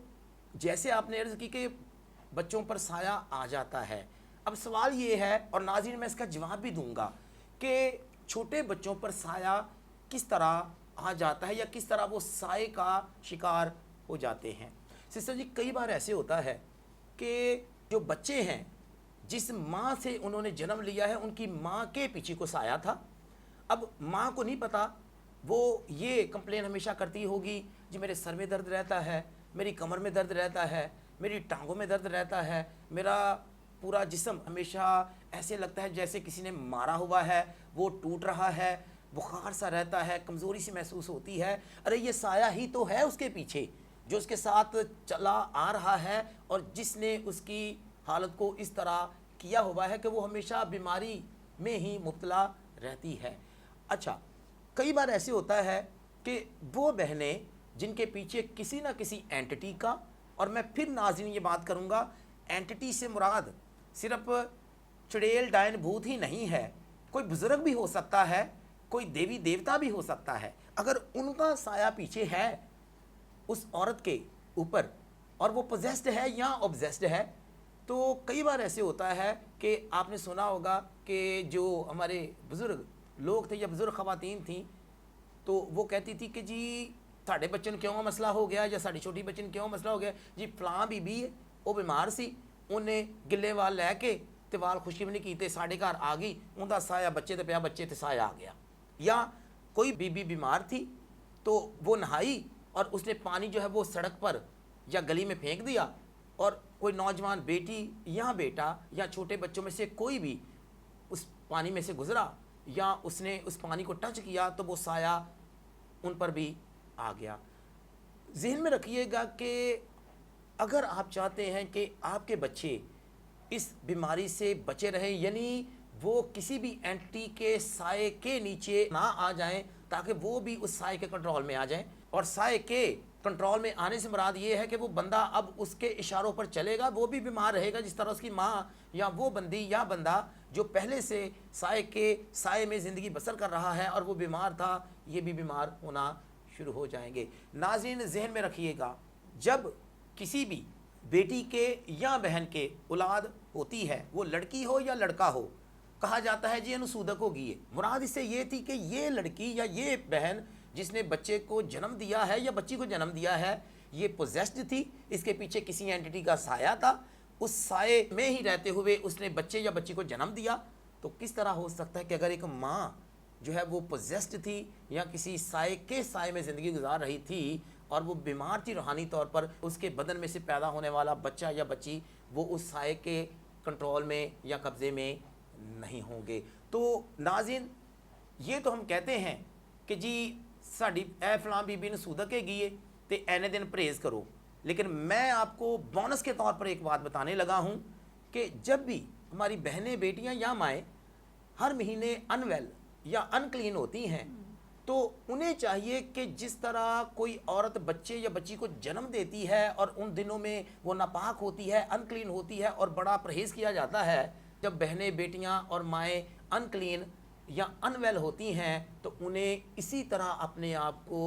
جیسے آپ نے عرض کی کہ بچوں پر سایہ آ جاتا ہے، اب سوال یہ ہے، اور ناظرین میں اس کا جواب بھی دوں گا، کہ چھوٹے بچوں پر سایہ کس طرح آ جاتا ہے یا کس طرح وہ سائے کا شکار ہو جاتے ہیں۔ سسٹر جی، کئی بار ایسے ہوتا ہے کہ جو بچے ہیں جس ماں سے انہوں نے جنم لیا ہے ان کی ماں کے پیچھے کو سایہ تھا، اب ماں کو نہیں پتا، وہ یہ کمپلین ہمیشہ کرتی ہوگی جی میرے سر میں درد رہتا ہے، میری کمر میں درد رہتا ہے، میری ٹانگوں میں درد رہتا ہے، میرا پورا جسم ہمیشہ ایسے لگتا ہے جیسے کسی نے مارا ہوا ہے، وہ ٹوٹ رہا ہے، بخار سا رہتا ہے، کمزوری سی محسوس ہوتی ہے۔ ارے یہ سایہ ہی تو ہے اس کے پیچھے جو اس کے ساتھ چلا آ رہا ہے اور جس نے اس کی حالت کو اس طرح کیا ہوا ہے کہ وہ ہمیشہ بیماری میں ہی مبتلا رہتی ہے۔ اچھا، کئی بار ایسے ہوتا ہے کہ وہ بہنیں جن کے پیچھے کسی نہ کسی اینٹی کا، اور میں پھر ناظرین یہ بات کروں گا، اینٹی سے مراد صرف چڑیل ڈائن بھوت ہی نہیں ہے، کوئی بزرگ بھی ہو سکتا ہے، کوئی دیوی دیوتا بھی ہو سکتا ہے۔ اگر ان کا سایہ پیچھے ہے اس عورت کے اوپر اور وہ پوزیسڈ ہے یا اوبزیسڈ ہے تو کئی بار ایسے ہوتا ہے کہ آپ نے سنا ہوگا کہ جو ہمارے بزرگ لوگ تھے یا بزرگ خواتین تھیں تو وہ کہتی تھی کہ جی ساڈے بچن کیوں مسئلہ ہو گیا یا ساڈی چھوٹی بچن کیوں مسئلہ ہو گیا جی فلاں بی بی ہے وہ بیمار سی انہیں گلے وال لے کے تے وال خشکی بھی نہیں کیتے ساڈے گھر آ گئی ان کا سایہ بچے تے پیا بچے تے سایہ آ گیا. یا کوئی بی بی بیمار تھی تو وہ نہائی اور اس نے پانی جو ہے وہ سڑک پر یا گلی میں پھینک دیا اور کوئی نوجوان بیٹی یا بیٹا یا چھوٹے بچوں میں سے کوئی بھی اس پانی میں سے گزرا یا اس نے اس پانی کو ٹچ کیا تو وہ سایہ ان پر بھی آ گیا. ذہن میں رکھیے گا کہ اگر آپ چاہتے ہیں کہ آپ کے بچے اس بیماری سے بچے رہیں یعنی وہ کسی بھی اینٹی کے سائے کے نیچے نہ آ جائیں تاکہ وہ بھی اس سائے کے کنٹرول میں آ جائیں. اور سائے کے کنٹرول میں آنے سے مراد یہ ہے کہ وہ بندہ اب اس کے اشاروں پر چلے گا, وہ بھی بیمار رہے گا جس طرح اس کی ماں یا وہ بندی یا بندہ جو پہلے سے سائے میں زندگی بسر کر رہا ہے اور وہ بیمار تھا یہ بھی بیمار ہونا شروع ہو جائیں گے. ناظرین ذہن میں رکھیے گا جب کسی بھی بیٹی کے یا بہن کے اولاد ہوتی ہے وہ لڑکی ہو یا لڑکا ہو کہا جاتا ہے جی انوسودک ہوگی ہے. مراد اس سے یہ تھی کہ یہ لڑکی یا یہ بہن جس نے بچے کو جنم دیا ہے یا بچی کو جنم دیا ہے یہ پوزیسڈ تھی, اس کے پیچھے کسی اینٹی کا سایہ تھا, اس سائے میں ہی رہتے ہوئے اس نے بچے یا بچی کو جنم دیا. تو کس طرح ہو سکتا ہے کہ اگر ایک ماں جو ہے وہ پوزیسڈ تھی یا کسی سائے کے سائے میں زندگی گزار رہی تھی اور وہ بیمار تھی روحانی طور پر, اس کے بدن میں سے پیدا ہونے والا بچہ یا بچی وہ اس سائے کے کنٹرول میں یا قبضے میں نہیں ہوں گے. تو ناظرین یہ تو ہم کہتے ہیں کہ جی ساڈی اے فلاں بی بی نے سودک ہے گی تے اینے دن پرہیز کرو, لیکن میں آپ کو بونس کے طور پر ایک بات بتانے لگا ہوں کہ جب بھی ہماری بہنیں بیٹیاں یا مائیں ہر مہینے انویل یا ان کلین ہوتی ہیں تو انہیں چاہیے کہ جس طرح کوئی عورت بچے یا بچی کو جنم دیتی ہے اور ان دنوں میں وہ ناپاک ہوتی ہے ان کلین ہوتی ہے اور بڑا پرہیز کیا جاتا ہے, جب بہنیں بیٹیاں اور مائیں ان کلین یا ان ویل ہوتی ہیں تو انہیں اسی طرح اپنے آپ کو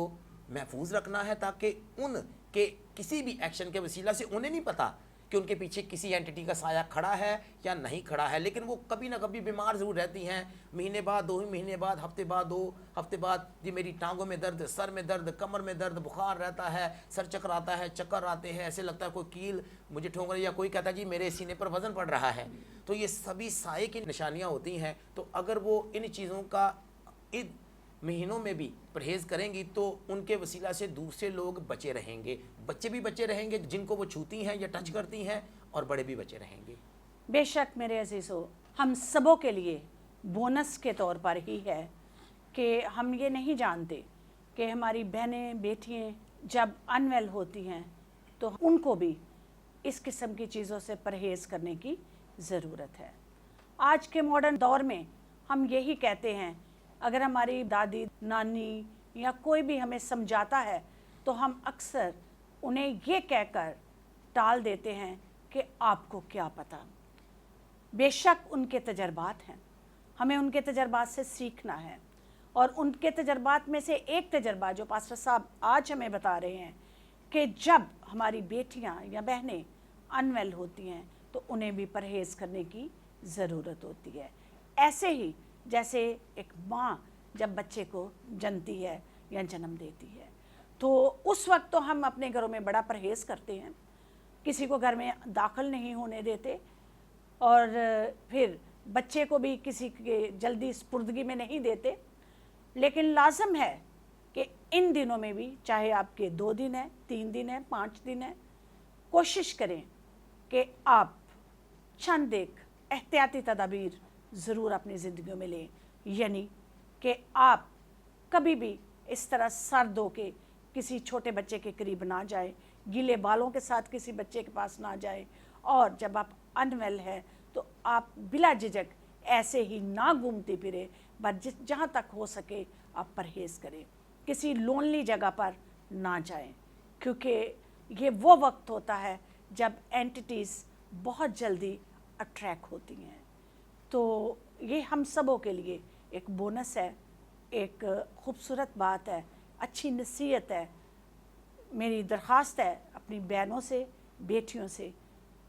محفوظ رکھنا ہے تاکہ ان کے کسی بھی ایکشن کے وسیلہ سے انہیں نہیں پتا کہ ان کے پیچھے کسی اینٹی کا سایہ کھڑا ہے یا نہیں کھڑا ہے, لیکن وہ کبھی نہ کبھی بیمار ضرور رہتی ہیں. مہینے بعد 2 مہینے بعد ہفتے بعد 2 ہفتے بعد جی میری ٹانگوں میں درد, سر میں درد, کمر میں درد, بخار رہتا ہے, سر چکر آتا ہے, چکر آتے ہیں, ایسے لگتا ہے کوئی کیل مجھے ٹھونک رہی ہے, یا کوئی کہتا ہے جی میرے سینے پر وزن پڑ رہا ہے. تو یہ سبھی سائے کی نشانیاں ہوتی ہیں. تو اگر وہ ان چیزوں کا مہینوں میں بھی پرہیز کریں گی تو ان کے وسیلہ سے دوسرے لوگ بچے رہیں گے, بچے بھی بچے رہیں گے جن کو وہ چھوتی ہیں یا ٹچ کرتی ہیں, اور بڑے بھی بچے رہیں گے. بے شک میرے عزیزو ہم سبوں کے لیے بونس کے طور پر ہی ہے کہ ہم یہ نہیں جانتے کہ ہماری بہنیں بیٹیاں جب انویل ہوتی ہیں تو ان کو بھی اس قسم کی چیزوں سے پرہیز کرنے کی ضرورت ہے. آج کے ماڈرن دور میں ہم یہی کہتے ہیں, اگر ہماری دادی نانی یا کوئی بھی ہمیں سمجھاتا ہے تو ہم اکثر انہیں یہ کہہ کر ٹال دیتے ہیں کہ آپ کو کیا پتہ. بے شک ان کے تجربات ہیں, ہمیں ان کے تجربات سے سیکھنا ہے, اور ان کے تجربات میں سے ایک تجربہ جو پاسٹر صاحب آج ہمیں بتا رہے ہیں کہ جب ہماری بیٹیاں یا بہنیں انویل ہوتی ہیں تو انہیں بھی پرہیز کرنے کی ضرورت ہوتی ہے. ایسے ہی جیسے ایک ماں جب بچے کو جنتی ہے یا جنم دیتی ہے تو اس وقت تو ہم اپنے گھروں میں بڑا پرہیز کرتے ہیں, کسی کو گھر میں داخل نہیں ہونے دیتے, اور پھر بچے کو بھی کسی کے جلدی سپردگی میں نہیں دیتے. لیکن لازم ہے کہ ان دنوں میں بھی, چاہے آپ کے 2 دن ہیں, 3 دن ہیں, 5 دن ہیں, کوشش کریں کہ آپ چند ایک احتیاطی تدابیر ضرور اپنی زندگیوں میں لیں. یعنی کہ آپ کبھی بھی اس طرح سر دھو کے کسی چھوٹے بچے کے قریب نہ جائیں, گیلے بالوں کے ساتھ کسی بچے کے پاس نہ جائیں, اور جب آپ انویل ہیں تو آپ بلا جھجک ایسے ہی نہ گھومتے پھریں, بس جہاں تک ہو سکے آپ پرہیز کریں. کسی لونلی جگہ پر نہ جائیں, کیونکہ یہ وہ وقت ہوتا ہے جب اینٹیز بہت جلدی اٹریکٹ ہوتی ہیں. تو یہ ہم سبوں کے لیے ایک بونس ہے, ایک خوبصورت بات ہے, اچھی نصیحت ہے. میری درخواست ہے اپنی بہنوں سے, بیٹیوں سے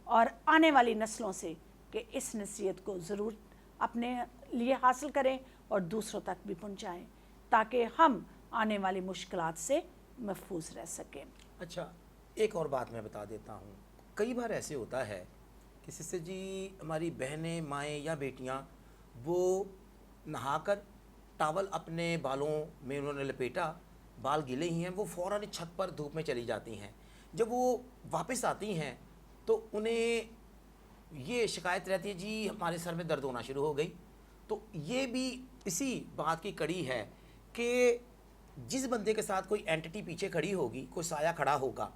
اور آنے والی نسلوں سے کہ اس نصیحت کو ضرور اپنے لیے حاصل کریں اور دوسروں تک بھی پہنچائیں تاکہ ہم آنے والی مشکلات سے محفوظ رہ سکیں۔ اچھا، ایک اور بات میں بتا دیتا ہوں، کئی بار ایسے ہوتا ہے کہ سسٹر جی ہماری بہنیں، مائیں یا بیٹیاں وہ نہا کر ٹاول اپنے بالوں میں انہوں نے لپیٹا، بال گیلے ہی ہیں، وہ فوراً چھت پر دھوپ میں چلی جاتی ہیں۔ جب وہ واپس آتی ہیں تو انہیں یہ شکایت رہتی ہے جی ہمارے سر میں درد ہونا شروع ہو گئی۔ تو یہ بھی اسی بات کی کڑی ہے کہ جس بندے کے ساتھ کوئی اینٹی پیچھے کھڑی ہوگی، کوئی سایہ کھڑا ہوگا،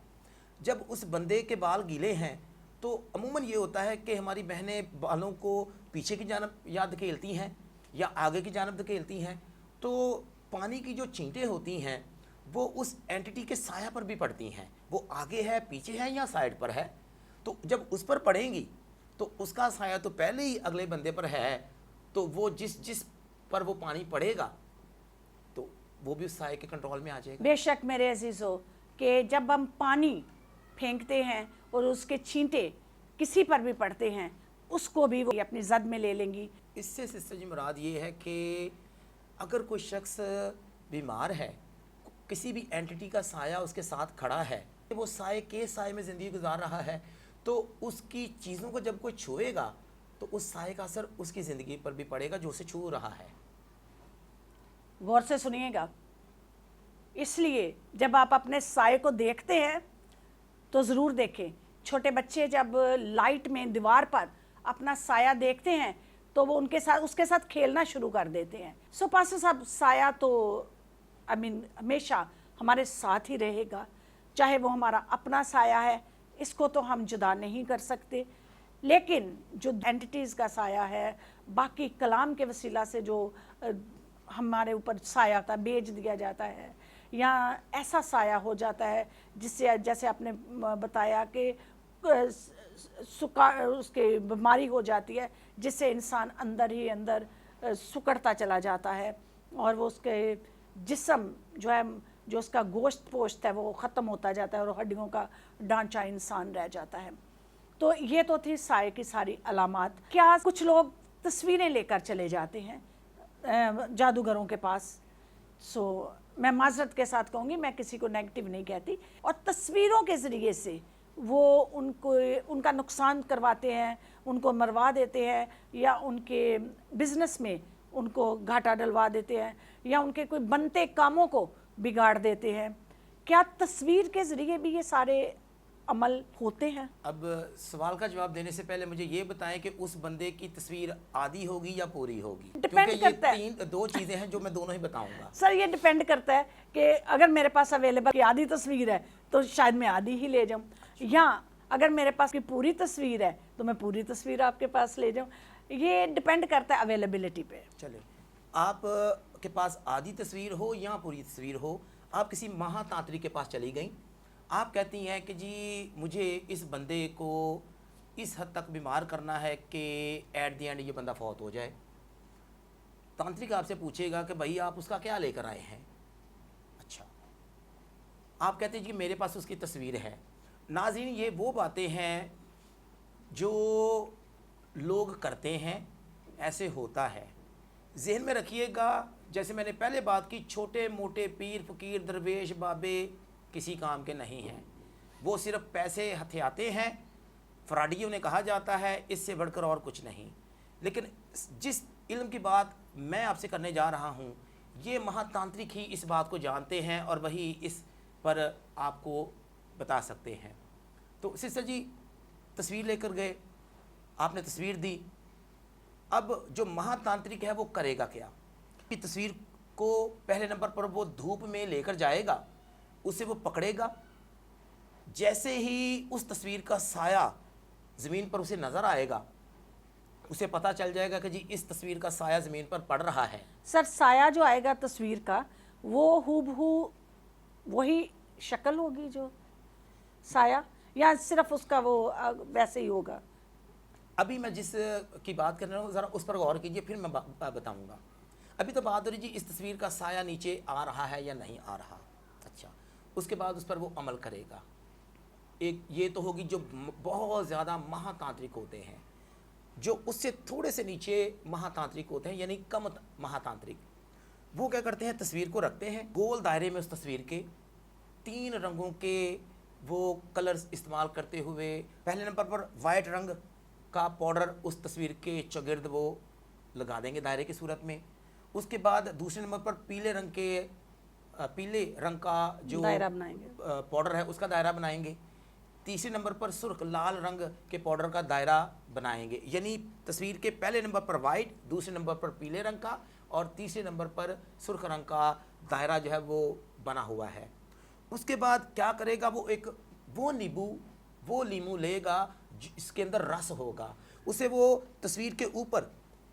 جب اس بندے کے بال گیلے ہیں تو عموماً یہ ہوتا ہے کہ ہماری بہنیں بالوں کو پیچھے کی جانب یا دھکیلتی ہیں یا آگے کی جانب دھکیلتی ہیں، تو پانی کی جو چینٹیں ہوتی ہیں وہ اس اینٹی کے سایہ پر بھی پڑتی ہیں، وہ آگے ہے، پیچھے ہے یا سائڈ پر ہے، تو جب اس پر پڑیں گی تو اس کا سایہ تو پہلے ہی اگلے بندے پر ہے، تو وہ جس پر وہ پانی پڑے گا تو وہ بھی اس سائے کے کنٹرول میں آ جائے گا۔ بے شک میرے عزیزو کہ جب ہم پانی پھینکتے ہیں اور اس کے چھینٹے کسی پر بھی پڑتے ہیں، اس کو بھی وہ اپنی زد میں لے لیں گی۔ اس سے سسٹر جی مراد یہ ہے کہ اگر کوئی شخص بیمار ہے، کسی بھی اینٹی کا سایہ اس کے ساتھ کھڑا ہے، وہ سائے کے سائے میں زندگی گزار رہا ہے، تو اس کی چیزوں کو جب کوئی چھوئے گا تو اس سائے کا اثر اس کی زندگی پر بھی پڑے گا جو اسے چھو رہا ہے۔ غور سے سنیے گا، اس لیے جب آپ اپنے سائے کو دیکھتے ہیں تو ضرور دیکھیں۔ چھوٹے بچے جب لائٹ میں دیوار پر اپنا سایہ دیکھتے ہیں تو وہ اس کے ساتھ کھیلنا شروع کر دیتے ہیں۔ سو پاسٹر صاحب، سایہ تو ہمیشہ ہمارے ساتھ ہی رہے گا، چاہے وہ ہمارا اپنا سایہ ہے، اس کو تو ہم جدا نہیں کر سکتے، لیکن جو اینٹیز کا سایہ ہے، باقی کلام کے وسیلہ سے جو ہمارے اوپر سایہ کا بیچ دیا جاتا ہے یا ایسا سایہ ہو جاتا ہے جس سے جیسے آپ نے بتایا کہ اس کے بیماری ہو جاتی ہے جس سے انسان اندر ہی اندر سکڑتا چلا جاتا ہے اور وہ اس کے جسم جو ہے، جو اس کا گوشت پوشت ہے وہ ختم ہوتا جاتا ہے اور ہڈیوں کا ڈھانچہ انسان رہ جاتا ہے۔ تو یہ تو تھی سائے کی ساری علامات۔ کیا کچھ لوگ تصویریں لے کر چلے جاتے ہیں جادوگروں کے پاس؟ میں معذرت کے ساتھ کہوں گی، میں کسی کو نیگیٹو نہیں کہتی، اور تصویروں کے ذریعے سے وہ ان کا نقصان کرواتے ہیں، ان کو مروا دیتے ہیں، یا ان کے بزنس میں ان کو گھاٹا ڈلوا دیتے ہیں، یا ان کے کوئی بنتے کاموں کو بگاڑ دیتے ہیں۔ کیا تصویر کے ذریعے بھی یہ سارے عمل ہوتے ہیں؟ اب سوال کا جواب دینے سے پہلے مجھے یہ بتائیں کہ اس بندے کی تصویر آدھی ہوگی یا پوری ہوگی؟ ڈیپینڈ کرتا ہے، دو چیزیں ہیں جو میں دونوں ہی بتاؤں گا۔ سر یہ ڈیپینڈ کرتا ہے کہ اگر میرے پاس اویلیبل کی آدھی تصویر ہے تو شاید میں آدھی ہی لے جاؤں، یا اگر میرے پاس کی پوری تصویر ہے تو میں پوری تصویر آپ کے پاس لے جاؤں۔ یہ ڈیپینڈ کرتا ہے اویلیبلٹی پہ۔ چلے، آپ کے پاس آدھی تصویر ہو یا پوری تصویر ہو، آپ کسی مہا تانتری کے پاس چلی گئیں، آپ کہتی ہیں کہ جی مجھے اس بندے کو اس حد تک بیمار کرنا ہے کہ ایٹ دی اینڈ یہ بندہ فوت ہو جائے۔ تانترک آپ سے پوچھے گا کہ بھائی آپ اس کا کیا لے کر آئے ہیں؟ اچھا، آپ کہتے ہیں جی میرے پاس اس کی تصویر ہے۔ ناظرین، یہ وہ باتیں ہیں جو لوگ کرتے ہیں، ایسے ہوتا ہے۔ ذہن میں رکھیے گا، جیسے میں نے پہلے بات کی، چھوٹے موٹے پیر فقیر درویش بابے کسی کام کے نہیں ہیں، وہ صرف پیسے ہتھیاتے ہیں، فراڈی انہیں کہا جاتا ہے، اس سے بڑھ کر اور کچھ نہیں۔ لیکن جس علم کی بات میں آپ سے کرنے جا رہا ہوں، یہ مہا تانترک ہی اس بات کو جانتے ہیں اور وہی اس پر آپ کو بتا سکتے ہیں۔ تو سسٹر جی تصویر لے کر گئے، آپ نے تصویر دی، اب جو مہا تانترک ہے وہ کرے گا کیا؟ تصویر کو پہلے نمبر پر وہ دھوپ میں لے کر جائے گا، اسے وہ پکڑے گا، جیسے ہی اس تصویر کا سایہ زمین پر اسے نظر آئے گا، اسے پتہ چل جائے گا کہ جی اس تصویر کا سایہ زمین پر پڑ رہا ہے۔ سر سایہ جو آئے گا تصویر کا، وہ ہو بہو وہی شکل ہوگی جو سایہ، یا صرف اس کا وہ ویسے ہی ہوگا؟ ابھی میں جس کی بات کر رہا ہوں ذرا اس پر غور کیجئے، پھر میں بتاؤں گا۔ ابھی تو بات ہو رہی جی اس تصویر کا سایہ نیچے آ رہا ہے یا نہیں آ رہا۔ اچھا، اس کے بعد اس پر وہ عمل کرے گا۔ ایک یہ تو ہوگی جو بہت زیادہ مہاتانترک ہوتے ہیں، جو اس سے تھوڑے سے نیچے مہاتانترک ہوتے ہیں یعنی کم مہاتانترک، وہ کیا کرتے ہیں تصویر کو رکھتے ہیں گول دائرے میں، اس تصویر کے 3 رنگوں کے وہ کلرز استعمال کرتے ہوئے، پہلے نمبر پر وائٹ رنگ کا پاؤڈر اس تصویر کے چگرد وہ لگا دیں گے دائرے کی صورت میں، اس کے بعد دوسرے نمبر پر پیلے رنگ کا جو دائرہ بنائیں گے، پاؤڈر ہے اس کا دائرہ بنائیں گے، تیسرے نمبر پر سرخ لال رنگ کے پاؤڈر کا دائرہ بنائیں گے، یعنی تصویر کے پہلے نمبر پر وائٹ، دوسرے نمبر پر پیلے رنگ کا اور تیسرے نمبر پر سرخ رنگ کا دائرہ جو ہے وہ بنا ہوا ہے۔ اس کے بعد کیا کرے گا، وہ لیمو لے گا اس کے اندر رس ہوگا، اسے وہ تصویر کے اوپر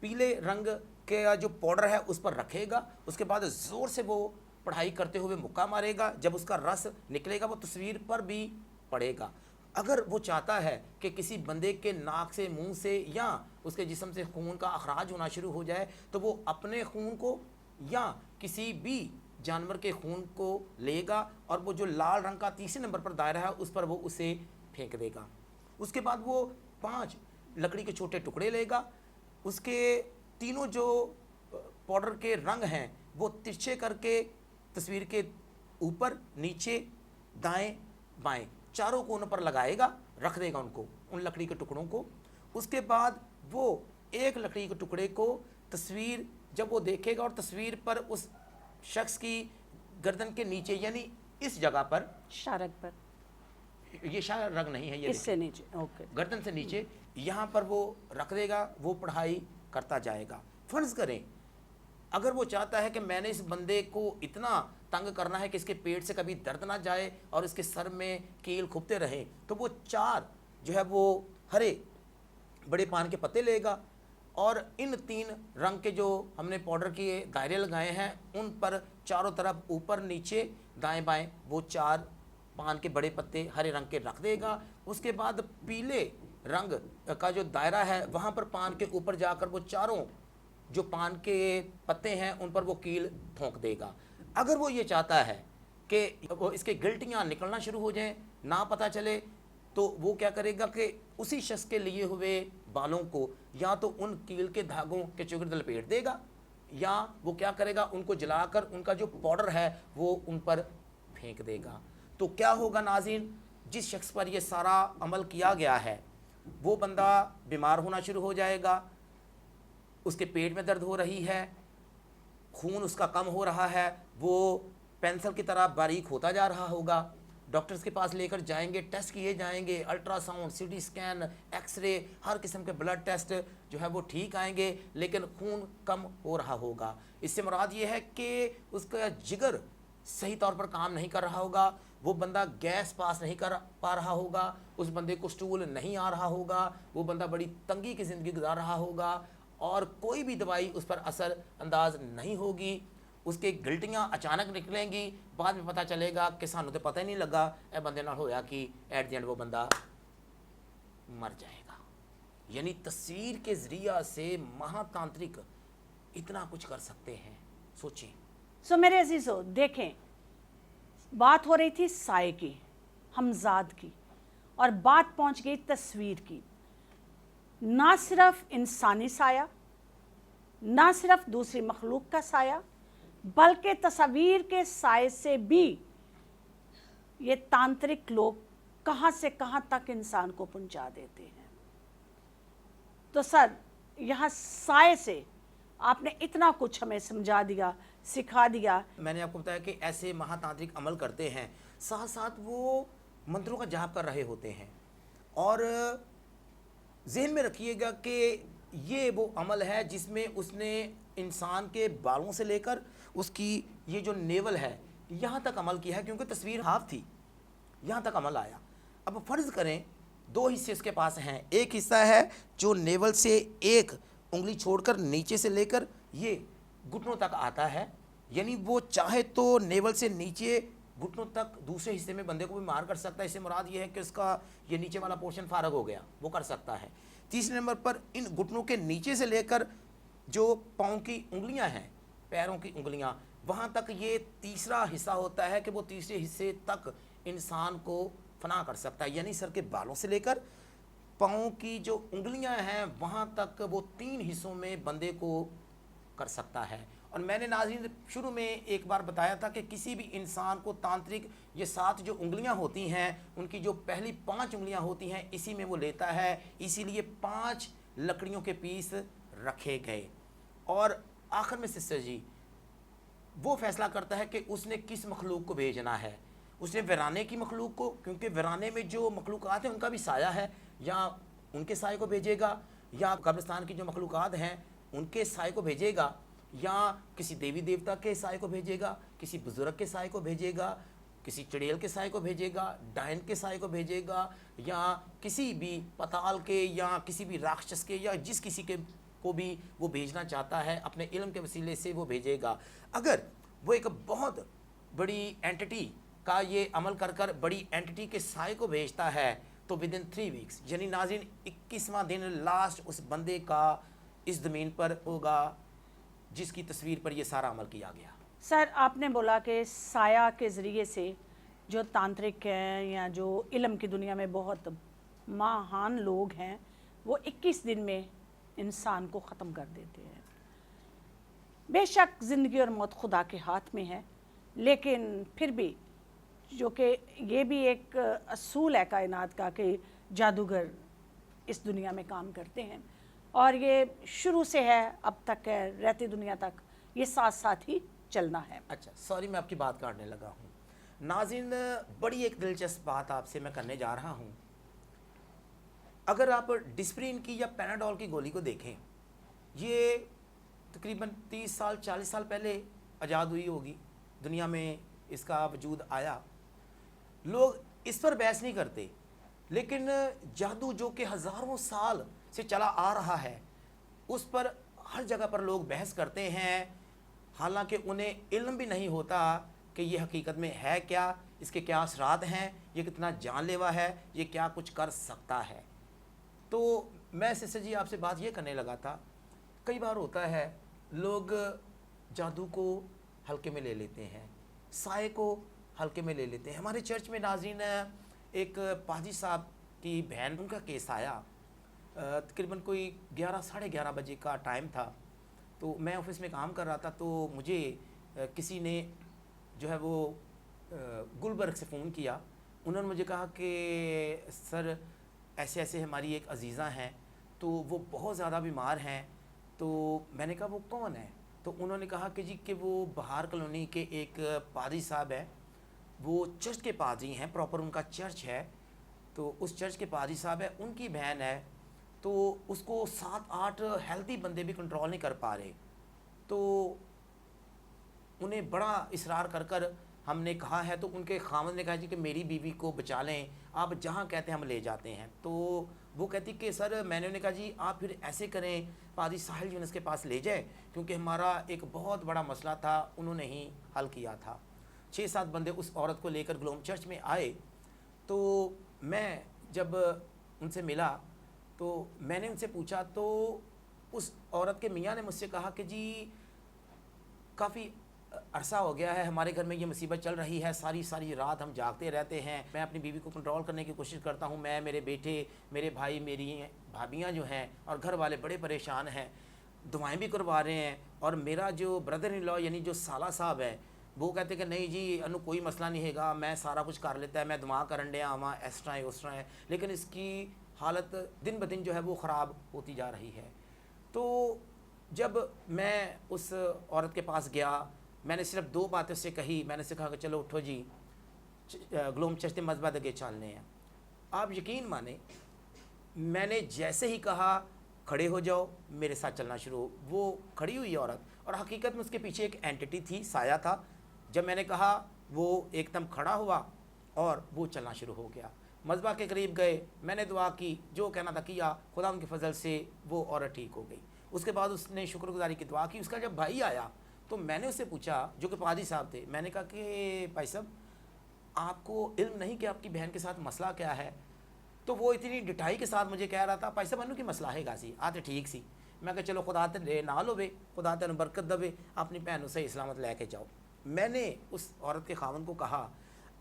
پیلے رنگ کا جو پاؤڈر ہے اس پر رکھے گا، اس کے بعد زور سے وہ پڑھائی کرتے ہوئے مکہ مارے گا، جب اس کا رس نکلے گا وہ تصویر پر بھی پڑے گا۔ اگر وہ چاہتا ہے کہ کسی بندے کے ناک سے، منہ سے یا اس کے جسم سے خون کا اخراج ہونا شروع ہو جائے تو وہ اپنے خون کو یا کسی بھی جانور کے خون کو لے گا اور وہ جو لال رنگ کا تیسرے نمبر پر دائرہ ہے اس پر وہ اسے پھینک دے گا۔ اس کے بعد وہ 5 لکڑی کے چھوٹے ٹکڑے لے گا، اس کے تینوں جو پاؤڈر کے رنگ ہیں وہ ترچھے کر کے تصویر کے اوپر، نیچے، دائیں بائیں چاروں کونوں پر لگائے گا، رکھ دے گا ان لکڑی کے ٹکڑوں کو۔ اس کے بعد وہ ایک لکڑی کے ٹکڑے کو تصویر جب وہ دیکھے گا اور تصویر پر اس شخص کی گردن کے نیچے یعنی اس جگہ پر، شارک پر، یہ شاید رنگ نہیں ہے، یہ اس سے نیچے، اوکے، گردن سے نیچے یہاں پر وہ رکھ دے گا، وہ پڑھائی کرتا جائے گا۔ فرض کریں اگر وہ چاہتا ہے کہ میں نے اس بندے کو اتنا تنگ کرنا ہے کہ اس کے پیٹ سے کبھی درد نہ جائے اور اس کے سر میں کیل کھپتے رہیں، تو وہ 4 جو ہے وہ ہرے بڑے پان کے پتے لے گا اور ان 3 رنگ کے جو ہم نے پاؤڈر کے دائرے لگائے ہیں ان پر چاروں طرف اوپر نیچے دائیں بائیں وہ 4 پان کے بڑے پتے ہرے رنگ کے رکھ دے گا۔ اس کے بعد پیلے رنگ کا جو دائرہ ہے وہاں پر پان کے اوپر جا کر وہ چاروں جو پان کے پتے ہیں ان پر وہ کیل ٹھونک دے گا۔ اگر وہ یہ چاہتا ہے کہ وہ اس کے گلٹیاں نکلنا شروع ہو جائیں، نہ پتہ چلے، تو وہ کیا کرے گا کہ اسی شخص کے لیے ہوئے بالوں کو یا تو ان کیل کے دھاگوں کے چگرد لپیٹ دے گا یا وہ کیا کرے گا ان کو جلا کر ان کا جو پاؤڈر ہے وہ ان پر پھینک دے گا۔ تو کیا ہوگا ناظرین، جس شخص پر یہ سارا عمل کیا گیا ہے وہ بندہ بیمار ہونا شروع ہو جائے گا، اس کے پیٹ میں درد ہو رہی ہے، خون اس کا کم ہو رہا ہے، وہ پینسل کی طرح باریک ہوتا جا رہا ہوگا، ڈاکٹرز کے پاس لے کر جائیں گے، ٹیسٹ کیے جائیں گے، ultrasound, C T scan, X ray, ہر قسم کے بلڈ ٹیسٹ جو ہے وہ ٹھیک آئیں گے، لیکن خون کم ہو رہا ہوگا۔ اس سے مراد یہ ہے کہ اس کا جگر صحیح طور پر کام نہیں کر رہا ہوگا، وہ بندہ گیس پاس نہیں کر پا رہا ہوگا، اس بندے کو سٹول نہیں آ رہا ہوگا، وہ بندہ بڑی تنگی کی زندگی گزار رہا ہوگا اور کوئی بھی دوائی اس پر اثر انداز نہیں ہوگی، اس کے گلٹیاں اچانک نکلیں گی، بعد میں پتہ چلے گا کہ سانوں تو پتہ ہی نہیں لگا، اے بندے نال ہویا کہ ایٹ دی اینڈ وہ بندہ مر جائے گا۔ یعنی تصویر کے ذریعہ سے مہاتانترک اتنا کچھ کر سکتے ہیں، سوچیں۔ سو میرے عزیزو دیکھیں، بات ہو رہی تھی سائے کی، ہمزاد کی، اور بات پہنچ گئی تصویر کی۔ نہ صرف انسانی سایہ، نہ صرف دوسری مخلوق کا سایہ، بلکہ تصویر کے سائے سے بھی یہ تانترک لوگ کہاں سے کہاں تک انسان کو پہنچا دیتے ہیں۔ تو سر، یہاں سائے سے آپ نے اتنا کچھ ہمیں سمجھا دیا، سکھا دیا۔ میں نے آپ کو بتایا کہ ایسے مہاتانترک عمل کرتے ہیں، ساتھ ساتھ وہ منتروں کا جاپ کر رہے ہوتے ہیں، اور ذہن میں رکھیے گا کہ یہ وہ عمل ہے جس میں اس نے انسان کے بالوں سے لے کر اس کی یہ جو نیول ہے یہاں تک عمل کیا ہے، کیونکہ تصویر ہاف تھی، یہاں تک عمل آیا۔ اب فرض کریں 2 حصے اس کے پاس ہیں، ایک حصہ ہے جو نیول سے 1 انگلی چھوڑ کر نیچے سے لے کر یہ گھٹنوں تک آتا ہے، یعنی وہ چاہے تو نیول سے نیچے گھٹنوں تک دوسرے حصے میں بندے کو بھی مار کر سکتا ہے۔ اس سے مراد یہ ہے کہ اس کا یہ نیچے والا پورشن فارغ ہو گیا، وہ کر سکتا ہے۔ تیسرے نمبر پر ان گھٹنوں کے نیچے سے لے کر جو پاؤں کی انگلیاں ہیں، پیروں کی انگلیاں، وہاں تک یہ تیسرا حصہ ہوتا ہے کہ وہ تیسرے حصے تک انسان کو فنا کر سکتا ہے، یعنی سر کے بالوں سے لے کر پاؤں کی جو انگلیاں ہیں وہاں تک وہ 3 حصوں میں بندے کو کر سکتا ہے۔ اور میں نے ناظرین شروع میں ایک بار بتایا تھا کہ کسی بھی انسان کو تانترک یہ 7 جو انگلیاں ہوتی ہیں ان کی جو پہلی 5 انگلیاں ہوتی ہیں اسی میں وہ لیتا ہے، اسی لیے 5 لکڑیوں کے پیس رکھے گئے۔ اور آخر میں سسٹر جی وہ فیصلہ کرتا ہے کہ اس نے کس مخلوق کو بھیجنا ہے۔ اس نے ویرانے کی مخلوق کو، کیونکہ ویرانے میں جو مخلوقات ہیں ان کا بھی سایہ ہے، یا ان کے سائے کو بھیجے گا، یا قبرستان کی جو مخلوقات ہیں ان کے سائے کو بھیجے گا، یا کسی دیوی دیوتا کے سائے کو بھیجے گا، کسی بزرگ کے سائے کو بھیجے گا، کسی چڑیل کے سائے کو بھیجے گا، ڈائن کے سائے کو بھیجے گا، یا کسی بھی پتال کے یا کسی بھی راکشس کے یا جس کسی کے کو بھی وہ بھیجنا چاہتا ہے اپنے علم کے وسیلے سے وہ بھیجے گا۔ اگر وہ ایک بہت بڑی اینٹی کا یہ عمل کر کر بڑی اینٹی کے سائے کو بھیجتا ہے تو ودن 3 ویکس یعنی ناظرین 21واں دن لاسٹ اس بندے کا اس زمین پر ہوگا جس کی تصویر پر یہ سارا عمل کیا گیا۔ سر آپ نے بولا کہ سایہ کے ذریعے سے جو تانترک ہیں یا جو علم کی دنیا میں بہت ماہان لوگ ہیں وہ 21 دن میں انسان کو ختم کر دیتے ہیں۔ بے شک زندگی اور موت خدا کے ہاتھ میں ہے، لیکن پھر بھی جو کہ یہ بھی ایک اصول ہے کائنات کا کہ جادوگر اس دنیا میں کام کرتے ہیں، اور یہ شروع سے ہے اب تک ہے، رہتی دنیا تک یہ ساتھ ساتھ ہی چلنا ہے۔ اچھا سوری میں آپ کی بات کاٹنے لگا ہوں ناظرین، بڑی ایک دلچسپ بات آپ سے میں کرنے جا رہا ہوں۔ اگر آپ ڈسپرین کی یا پیناڈول کی گولی کو دیکھیں، یہ تقریباً 30 سال 40 سال پہلے ایجاد ہوئی ہوگی، دنیا میں اس کا وجود آیا، لوگ اس پر بحث نہیں کرتے، لیکن جادو جو کہ ہزاروں سال سے چلا آ رہا ہے اس پر ہر جگہ پر لوگ بحث کرتے ہیں، حالانکہ انہیں علم بھی نہیں ہوتا کہ یہ حقیقت میں ہے کیا، اس کے کیا اثرات ہیں، یہ کتنا جان لیوا ہے، یہ کیا کچھ کر سکتا ہے۔ تو میں سسٹر جی آپ سے بات یہ کرنے لگا تھا، کئی بار ہوتا ہے لوگ جادو کو ہلکے میں لے لیتے ہیں، سائے کو ہلکے میں لے لیتے ہیں۔ ہمارے چرچ میں ناظرین ایک پادری صاحب کی بہن، ان کا کیس آیا، تقریباً کوئی 11 ساڑھے 11 بجے کا ٹائم تھا، تو میں آفس میں کام کر رہا تھا، تو مجھے کسی نے جو ہے وہ گلبرگ سے فون کیا، انہوں نے مجھے کہا کہ سر ایسے ایسے ہماری ایک عزیزہ ہیں تو وہ بہت زیادہ بیمار ہیں۔ تو میں نے کہا وہ کون ہے؟ تو انہوں نے کہا کہ جی کہ وہ بہار کالونی کے ایک پادری صاحب ہیں، وہ چرچ کے پادری ہیں، پراپر ان کا چرچ ہے، تو اس چرچ کے پادری صاحب ہے، ان کی بہن ہے، تو اس کو 7-8 ہیلتھی بندے بھی کنٹرول نہیں کر پا رہے، تو انہیں بڑا اصرار کر کر ہم نے کہا ہے، تو ان کے خاوند نے کہا جی کہ میری بیوی کو بچا لیں، آپ جہاں کہتے ہیں ہم لے جاتے ہیں۔ تو وہ کہتی کہ سر میں نے انہیں کہا جی آپ پھر ایسے کریں، پادری ساحل یونس کے پاس لے جائیں، کیونکہ ہمارا ایک بہت بڑا مسئلہ تھا انہوں نے ہی حل کیا تھا۔ 6-7 بندے اس عورت کو لے کر گلوم چرچ میں آئے، تو میں جب ان سے ملا تو میں نے ان سے پوچھا، تو اس عورت کے میاں نے مجھ سے کہا کہ جی کافی عرصہ ہو گیا ہے ہمارے گھر میں یہ مصیبت چل رہی ہے، ساری رات ہم جاگتے رہتے ہیں، میں اپنی بیوی کو کنٹرول کرنے کی کوشش کرتا ہوں، میں، میرے بیٹے، میرے بھائی، میری بھابیاں جو ہیں اور گھر والے بڑے پریشان ہیں، دعائیں بھی کروا رہے ہیں، اور میرا جو بردر ان لا یعنی جو سالہ صاحب ہے وہ کہتے کہ نہیں جی انو کوئی مسئلہ نہیں ہے گا، میں سارا کچھ کر لیتا ہے، میں دعا کرن ڈیا آواں، اس طرح ہے اس طرح ہے، لیکن اس کی حالت دن بدن جو ہے وہ خراب ہوتی جا رہی ہے۔ تو جب میں اس عورت کے پاس گیا، میں نے صرف 2 باتیں اس سے کہی، میں نے سے کہا کہ چلو اٹھو جی گلوم چرچ مذبح دگے چلنے ہیں۔ آپ یقین مانیں میں نے جیسے ہی کہا کھڑے ہو جاؤ میرے ساتھ چلنا شروع ہو، وہ کھڑی ہوئی عورت، اور حقیقت میں اس کے پیچھے ایک اینٹی تھی، سایہ تھا، جب میں نے کہا وہ ایک دم کھڑا ہوا اور وہ چلنا شروع ہو گیا۔ مذبح کے قریب گئے، میں نے دعا کی، جو کہنا تھا کیا، خدا ان کے فضل سے وہ عورت ٹھیک ہو گئی۔ اس کے بعد اس نے شکر گزاری کی دعا کی۔ اس کا جب بھائی آیا تو میں نے اس سے پوچھا، جو کہ پادری صاحب تھے، میں نے کہا کہ بھائی صاحب آپ کو علم نہیں کہ آپ کی بہن کے ساتھ مسئلہ کیا ہے؟ تو وہ اتنی ڈٹائی کے ساتھ مجھے کہہ رہا تھا بھائی صاحب انہوں کی مسئلہ ہے گا سی آتے ٹھیک سی۔ میں کہا چلو خدا تے نال ہوے، خدا تینوں برکت دے، اپنی بہن صحیح سلامت لے کے جاؤ۔ میں نے اس عورت کے خاوند کو کہا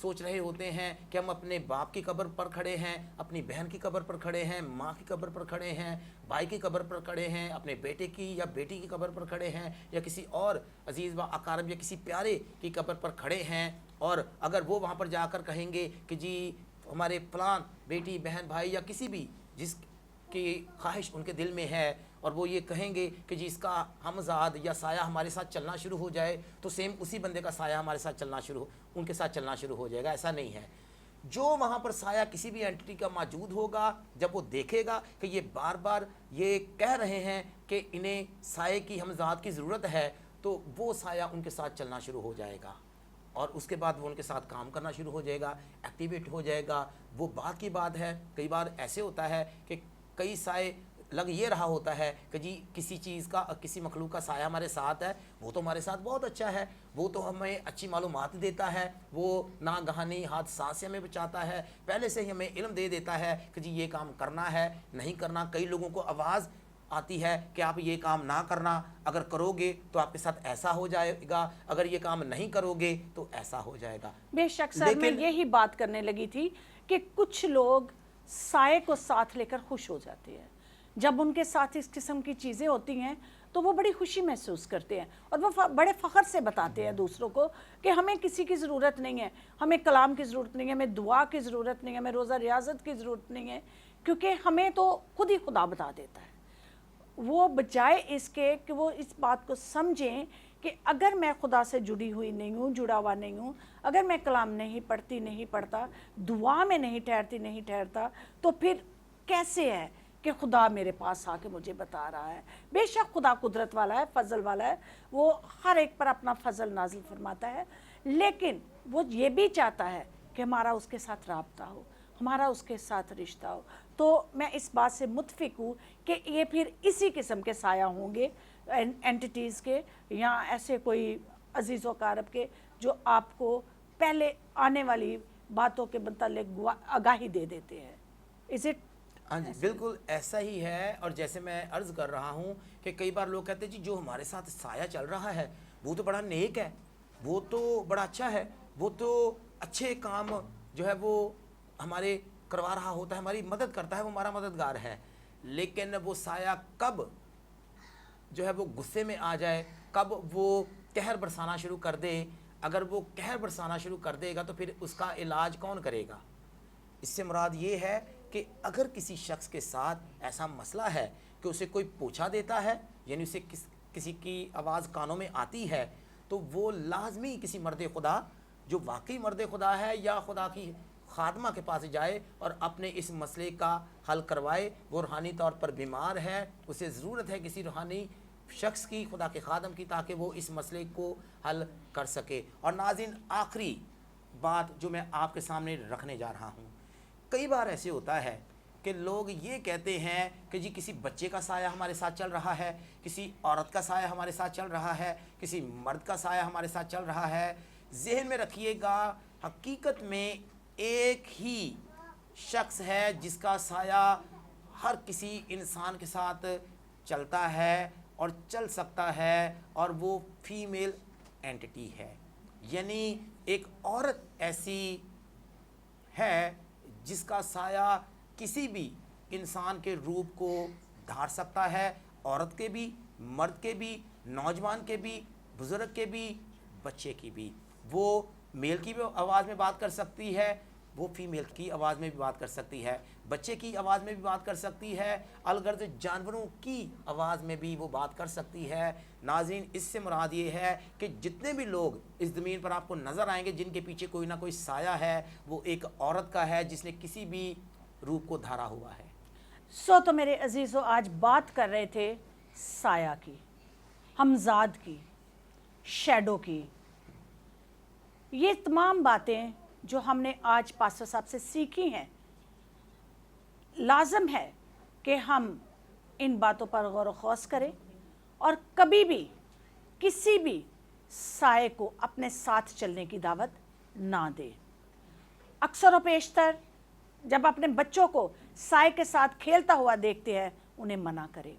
سوچ رہے ہوتے ہیں کہ ہم اپنے باپ کی قبر پر کھڑے ہیں، اپنی بہن کی قبر پر کھڑے ہیں، ماں کی قبر پر کھڑے ہیں، بھائی کی قبر پر کھڑے ہیں، اپنے بیٹے کی یا بیٹی کی قبر پر کھڑے ہیں، یا کسی اور عزیز و اقارب یا کسی پیارے کی قبر پر کھڑے ہیں، اور اگر وہ وہاں پر جا کر کہیں گے کہ جی ہمارے فلان بیٹی بہن بھائی یا کسی بھی جس کی خواہش ان کے دل میں ہے، اور وہ یہ کہیں گے کہ جی اس کا ہمزاد یا سایہ ہمارے ساتھ چلنا شروع ہو جائے، تو سیم اسی بندے کا سایہ ہمارے ساتھ ان کے ساتھ چلنا شروع ہو جائے گا. ایسا نہیں ہے. جو وہاں پر سایہ کسی بھی اینٹی کا موجود ہوگا، جب وہ دیکھے گا کہ یہ بار بار یہ کہہ رہے ہیں کہ انہیں سائے کی ہمزاد کی ضرورت ہے، تو وہ سایہ ان کے ساتھ چلنا شروع ہو جائے گا، اور اس کے بعد وہ ان کے ساتھ کام کرنا شروع ہو جائے گا، ایکٹیویٹ ہو جائے گا. وہ بات کی بات ہے. کئی بار ایسے ہوتا ہے کہ کئی سائے لگ یہ رہا ہوتا ہے کہ جی کسی چیز کا، کسی مخلوق کا سایہ ہمارے ساتھ ہے، وہ تو ہمارے ساتھ بہت اچھا ہے، وہ تو ہمیں اچھی معلومات دیتا ہے، وہ ناگہانی حادثات سے ہمیں بچاتا ہے، پہلے سے ہی ہمیں علم دے دیتا ہے کہ جی یہ کام کرنا ہے نہیں کرنا. کئی لوگوں کو آواز آتی ہے کہ آپ یہ کام نہ کرنا، اگر کرو گے تو آپ کے ساتھ ایسا ہو جائے گا، اگر یہ کام نہیں کرو گے تو ایسا ہو جائے گا. بے شک سر، میں یہی بات کرنے لگی تھی کہ کچھ لوگ سائے کو ساتھ لے کر خوش ہو جاتے ہیں. جب ان کے ساتھ اس قسم کی چیزیں ہوتی ہیں تو وہ بڑی خوشی محسوس کرتے ہیں، اور وہ بڑے فخر سے بتاتے ہیں دوسروں کو کہ ہمیں کسی کی ضرورت نہیں ہے، ہمیں کلام کی ضرورت نہیں ہے، ہمیں دعا کی ضرورت نہیں ہے، ہمیں روزہ ریاضت کی ضرورت نہیں ہے، کیونکہ ہمیں تو خود ہی خدا بتا دیتا ہے. وہ بجائے اس کے کہ وہ اس بات کو سمجھیں کہ اگر میں خدا سے جڑی ہوئی نہیں ہوں، جڑا ہوا نہیں ہوں، اگر میں کلام نہیں پڑھتی نہیں پڑھتا، دعا میں نہیں ٹھہرتی نہیں ٹھہرتا، تو پھر کیسے ہے کہ خدا میرے پاس آ کے مجھے بتا رہا ہے. بے شک خدا قدرت والا ہے، فضل والا ہے، وہ ہر ایک پر اپنا فضل نازل فرماتا ہے، لیکن وہ یہ بھی چاہتا ہے کہ ہمارا اس کے ساتھ رابطہ ہو، ہمارا اس کے ساتھ رشتہ ہو. تو میں اس بات سے متفق ہوں کہ یہ پھر اسی قسم کے سایہ ہوں گے اینٹیٹیز کے، یا ایسے کوئی عزیز و اقارب کے جو آپ کو پہلے آنے والی باتوں کے متعلق آگاہی دے دیتے ہیں. Is it? ہاں جی بالکل ایسا ہی ہے. اور جیسے میں عرض کر رہا ہوں کہ کئی بار لوگ کہتے ہیں جی جو ہمارے ساتھ سایہ چل رہا ہے وہ تو بڑا نیک ہے، وہ تو بڑا اچھا ہے، وہ تو اچھے کام جو ہے وہ ہمارے کروا رہا ہوتا ہے، ہماری مدد کرتا ہے، وہ ہمارا مددگار ہے. لیکن وہ سایہ کب جو ہے وہ غصے میں آ جائے، کب وہ قہر برسانا شروع کر دے، اگر وہ قہر برسانا شروع کر دے گا تو پھر اس کا علاج کون کرے گا؟ اس سے مراد یہ ہے کہ اگر کسی شخص کے ساتھ ایسا مسئلہ ہے کہ اسے کوئی پوچھا دیتا ہے، یعنی اسے کسی کی آواز کانوں میں آتی ہے، تو وہ لازمی کسی مرد خدا جو واقعی مرد خدا ہے یا خدا کی خادمہ کے پاس جائے اور اپنے اس مسئلے کا حل کروائے. وہ روحانی طور پر بیمار ہے، اسے ضرورت ہے کسی روحانی شخص کی، خدا کے خادم کی، تاکہ وہ اس مسئلے کو حل کر سکے. اور ناظرین آخری بات جو میں آپ کے سامنے رکھنے جا رہا ہوں، کئی بار ایسے ہوتا ہے کہ لوگ یہ کہتے ہیں کہ جی کسی بچے کا سایہ ہمارے ساتھ چل رہا ہے، کسی عورت کا سایہ ہمارے ساتھ چل رہا ہے، کسی مرد کا سایہ ہمارے ساتھ چل رہا ہے. ذہن میں رکھیے گا حقیقت میں ایک ہی شخص ہے جس کا سایہ ہر کسی انسان کے ساتھ چلتا ہے اور چل سکتا ہے، اور وہ فیمیل اینٹی ہے. یعنی ایک عورت ایسی ہے جس کا سایہ کسی بھی انسان کے روپ کو دھار سکتا ہے، عورت کے بھی، مرد کے بھی، نوجوان کے بھی، بزرگ کے بھی، بچے کی بھی. وہ میل کی بھی آواز میں بات کر سکتی ہے، وہ فیمیل کی آواز میں بھی بات کر سکتی ہے، بچے کی آواز میں بھی بات کر سکتی ہے، الغرض جانوروں کی آواز میں بھی وہ بات کر سکتی ہے. ناظرین اس سے مراد یہ ہے کہ جتنے بھی لوگ اس زمین پر آپ کو نظر آئیں گے جن کے پیچھے کوئی نہ کوئی سایہ ہے، وہ ایک عورت کا ہے جس نے کسی بھی روپ کو دھارا ہوا ہے. تو میرے عزیزو آج بات کر رہے تھے سایہ کی، ہمزاد کی، شیڈو کی. یہ تمام باتیں جو ہم نے آج پاسٹر صاحب سے سیکھی ہیں، لازم ہے کہ ہم ان باتوں پر غور و خوض کریں اور کبھی بھی کسی بھی سائے کو اپنے ساتھ چلنے کی دعوت نہ دیں. اکثر و بیشتر جب اپنے بچوں کو سائے کے ساتھ کھیلتا ہوا دیکھتے ہیں انہیں منع کریں.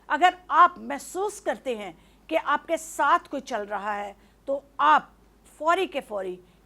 اگر آپ محسوس کرتے ہیں کہ آپ کے ساتھ کوئی چل رہا ہے تو آپ فوری کے فوری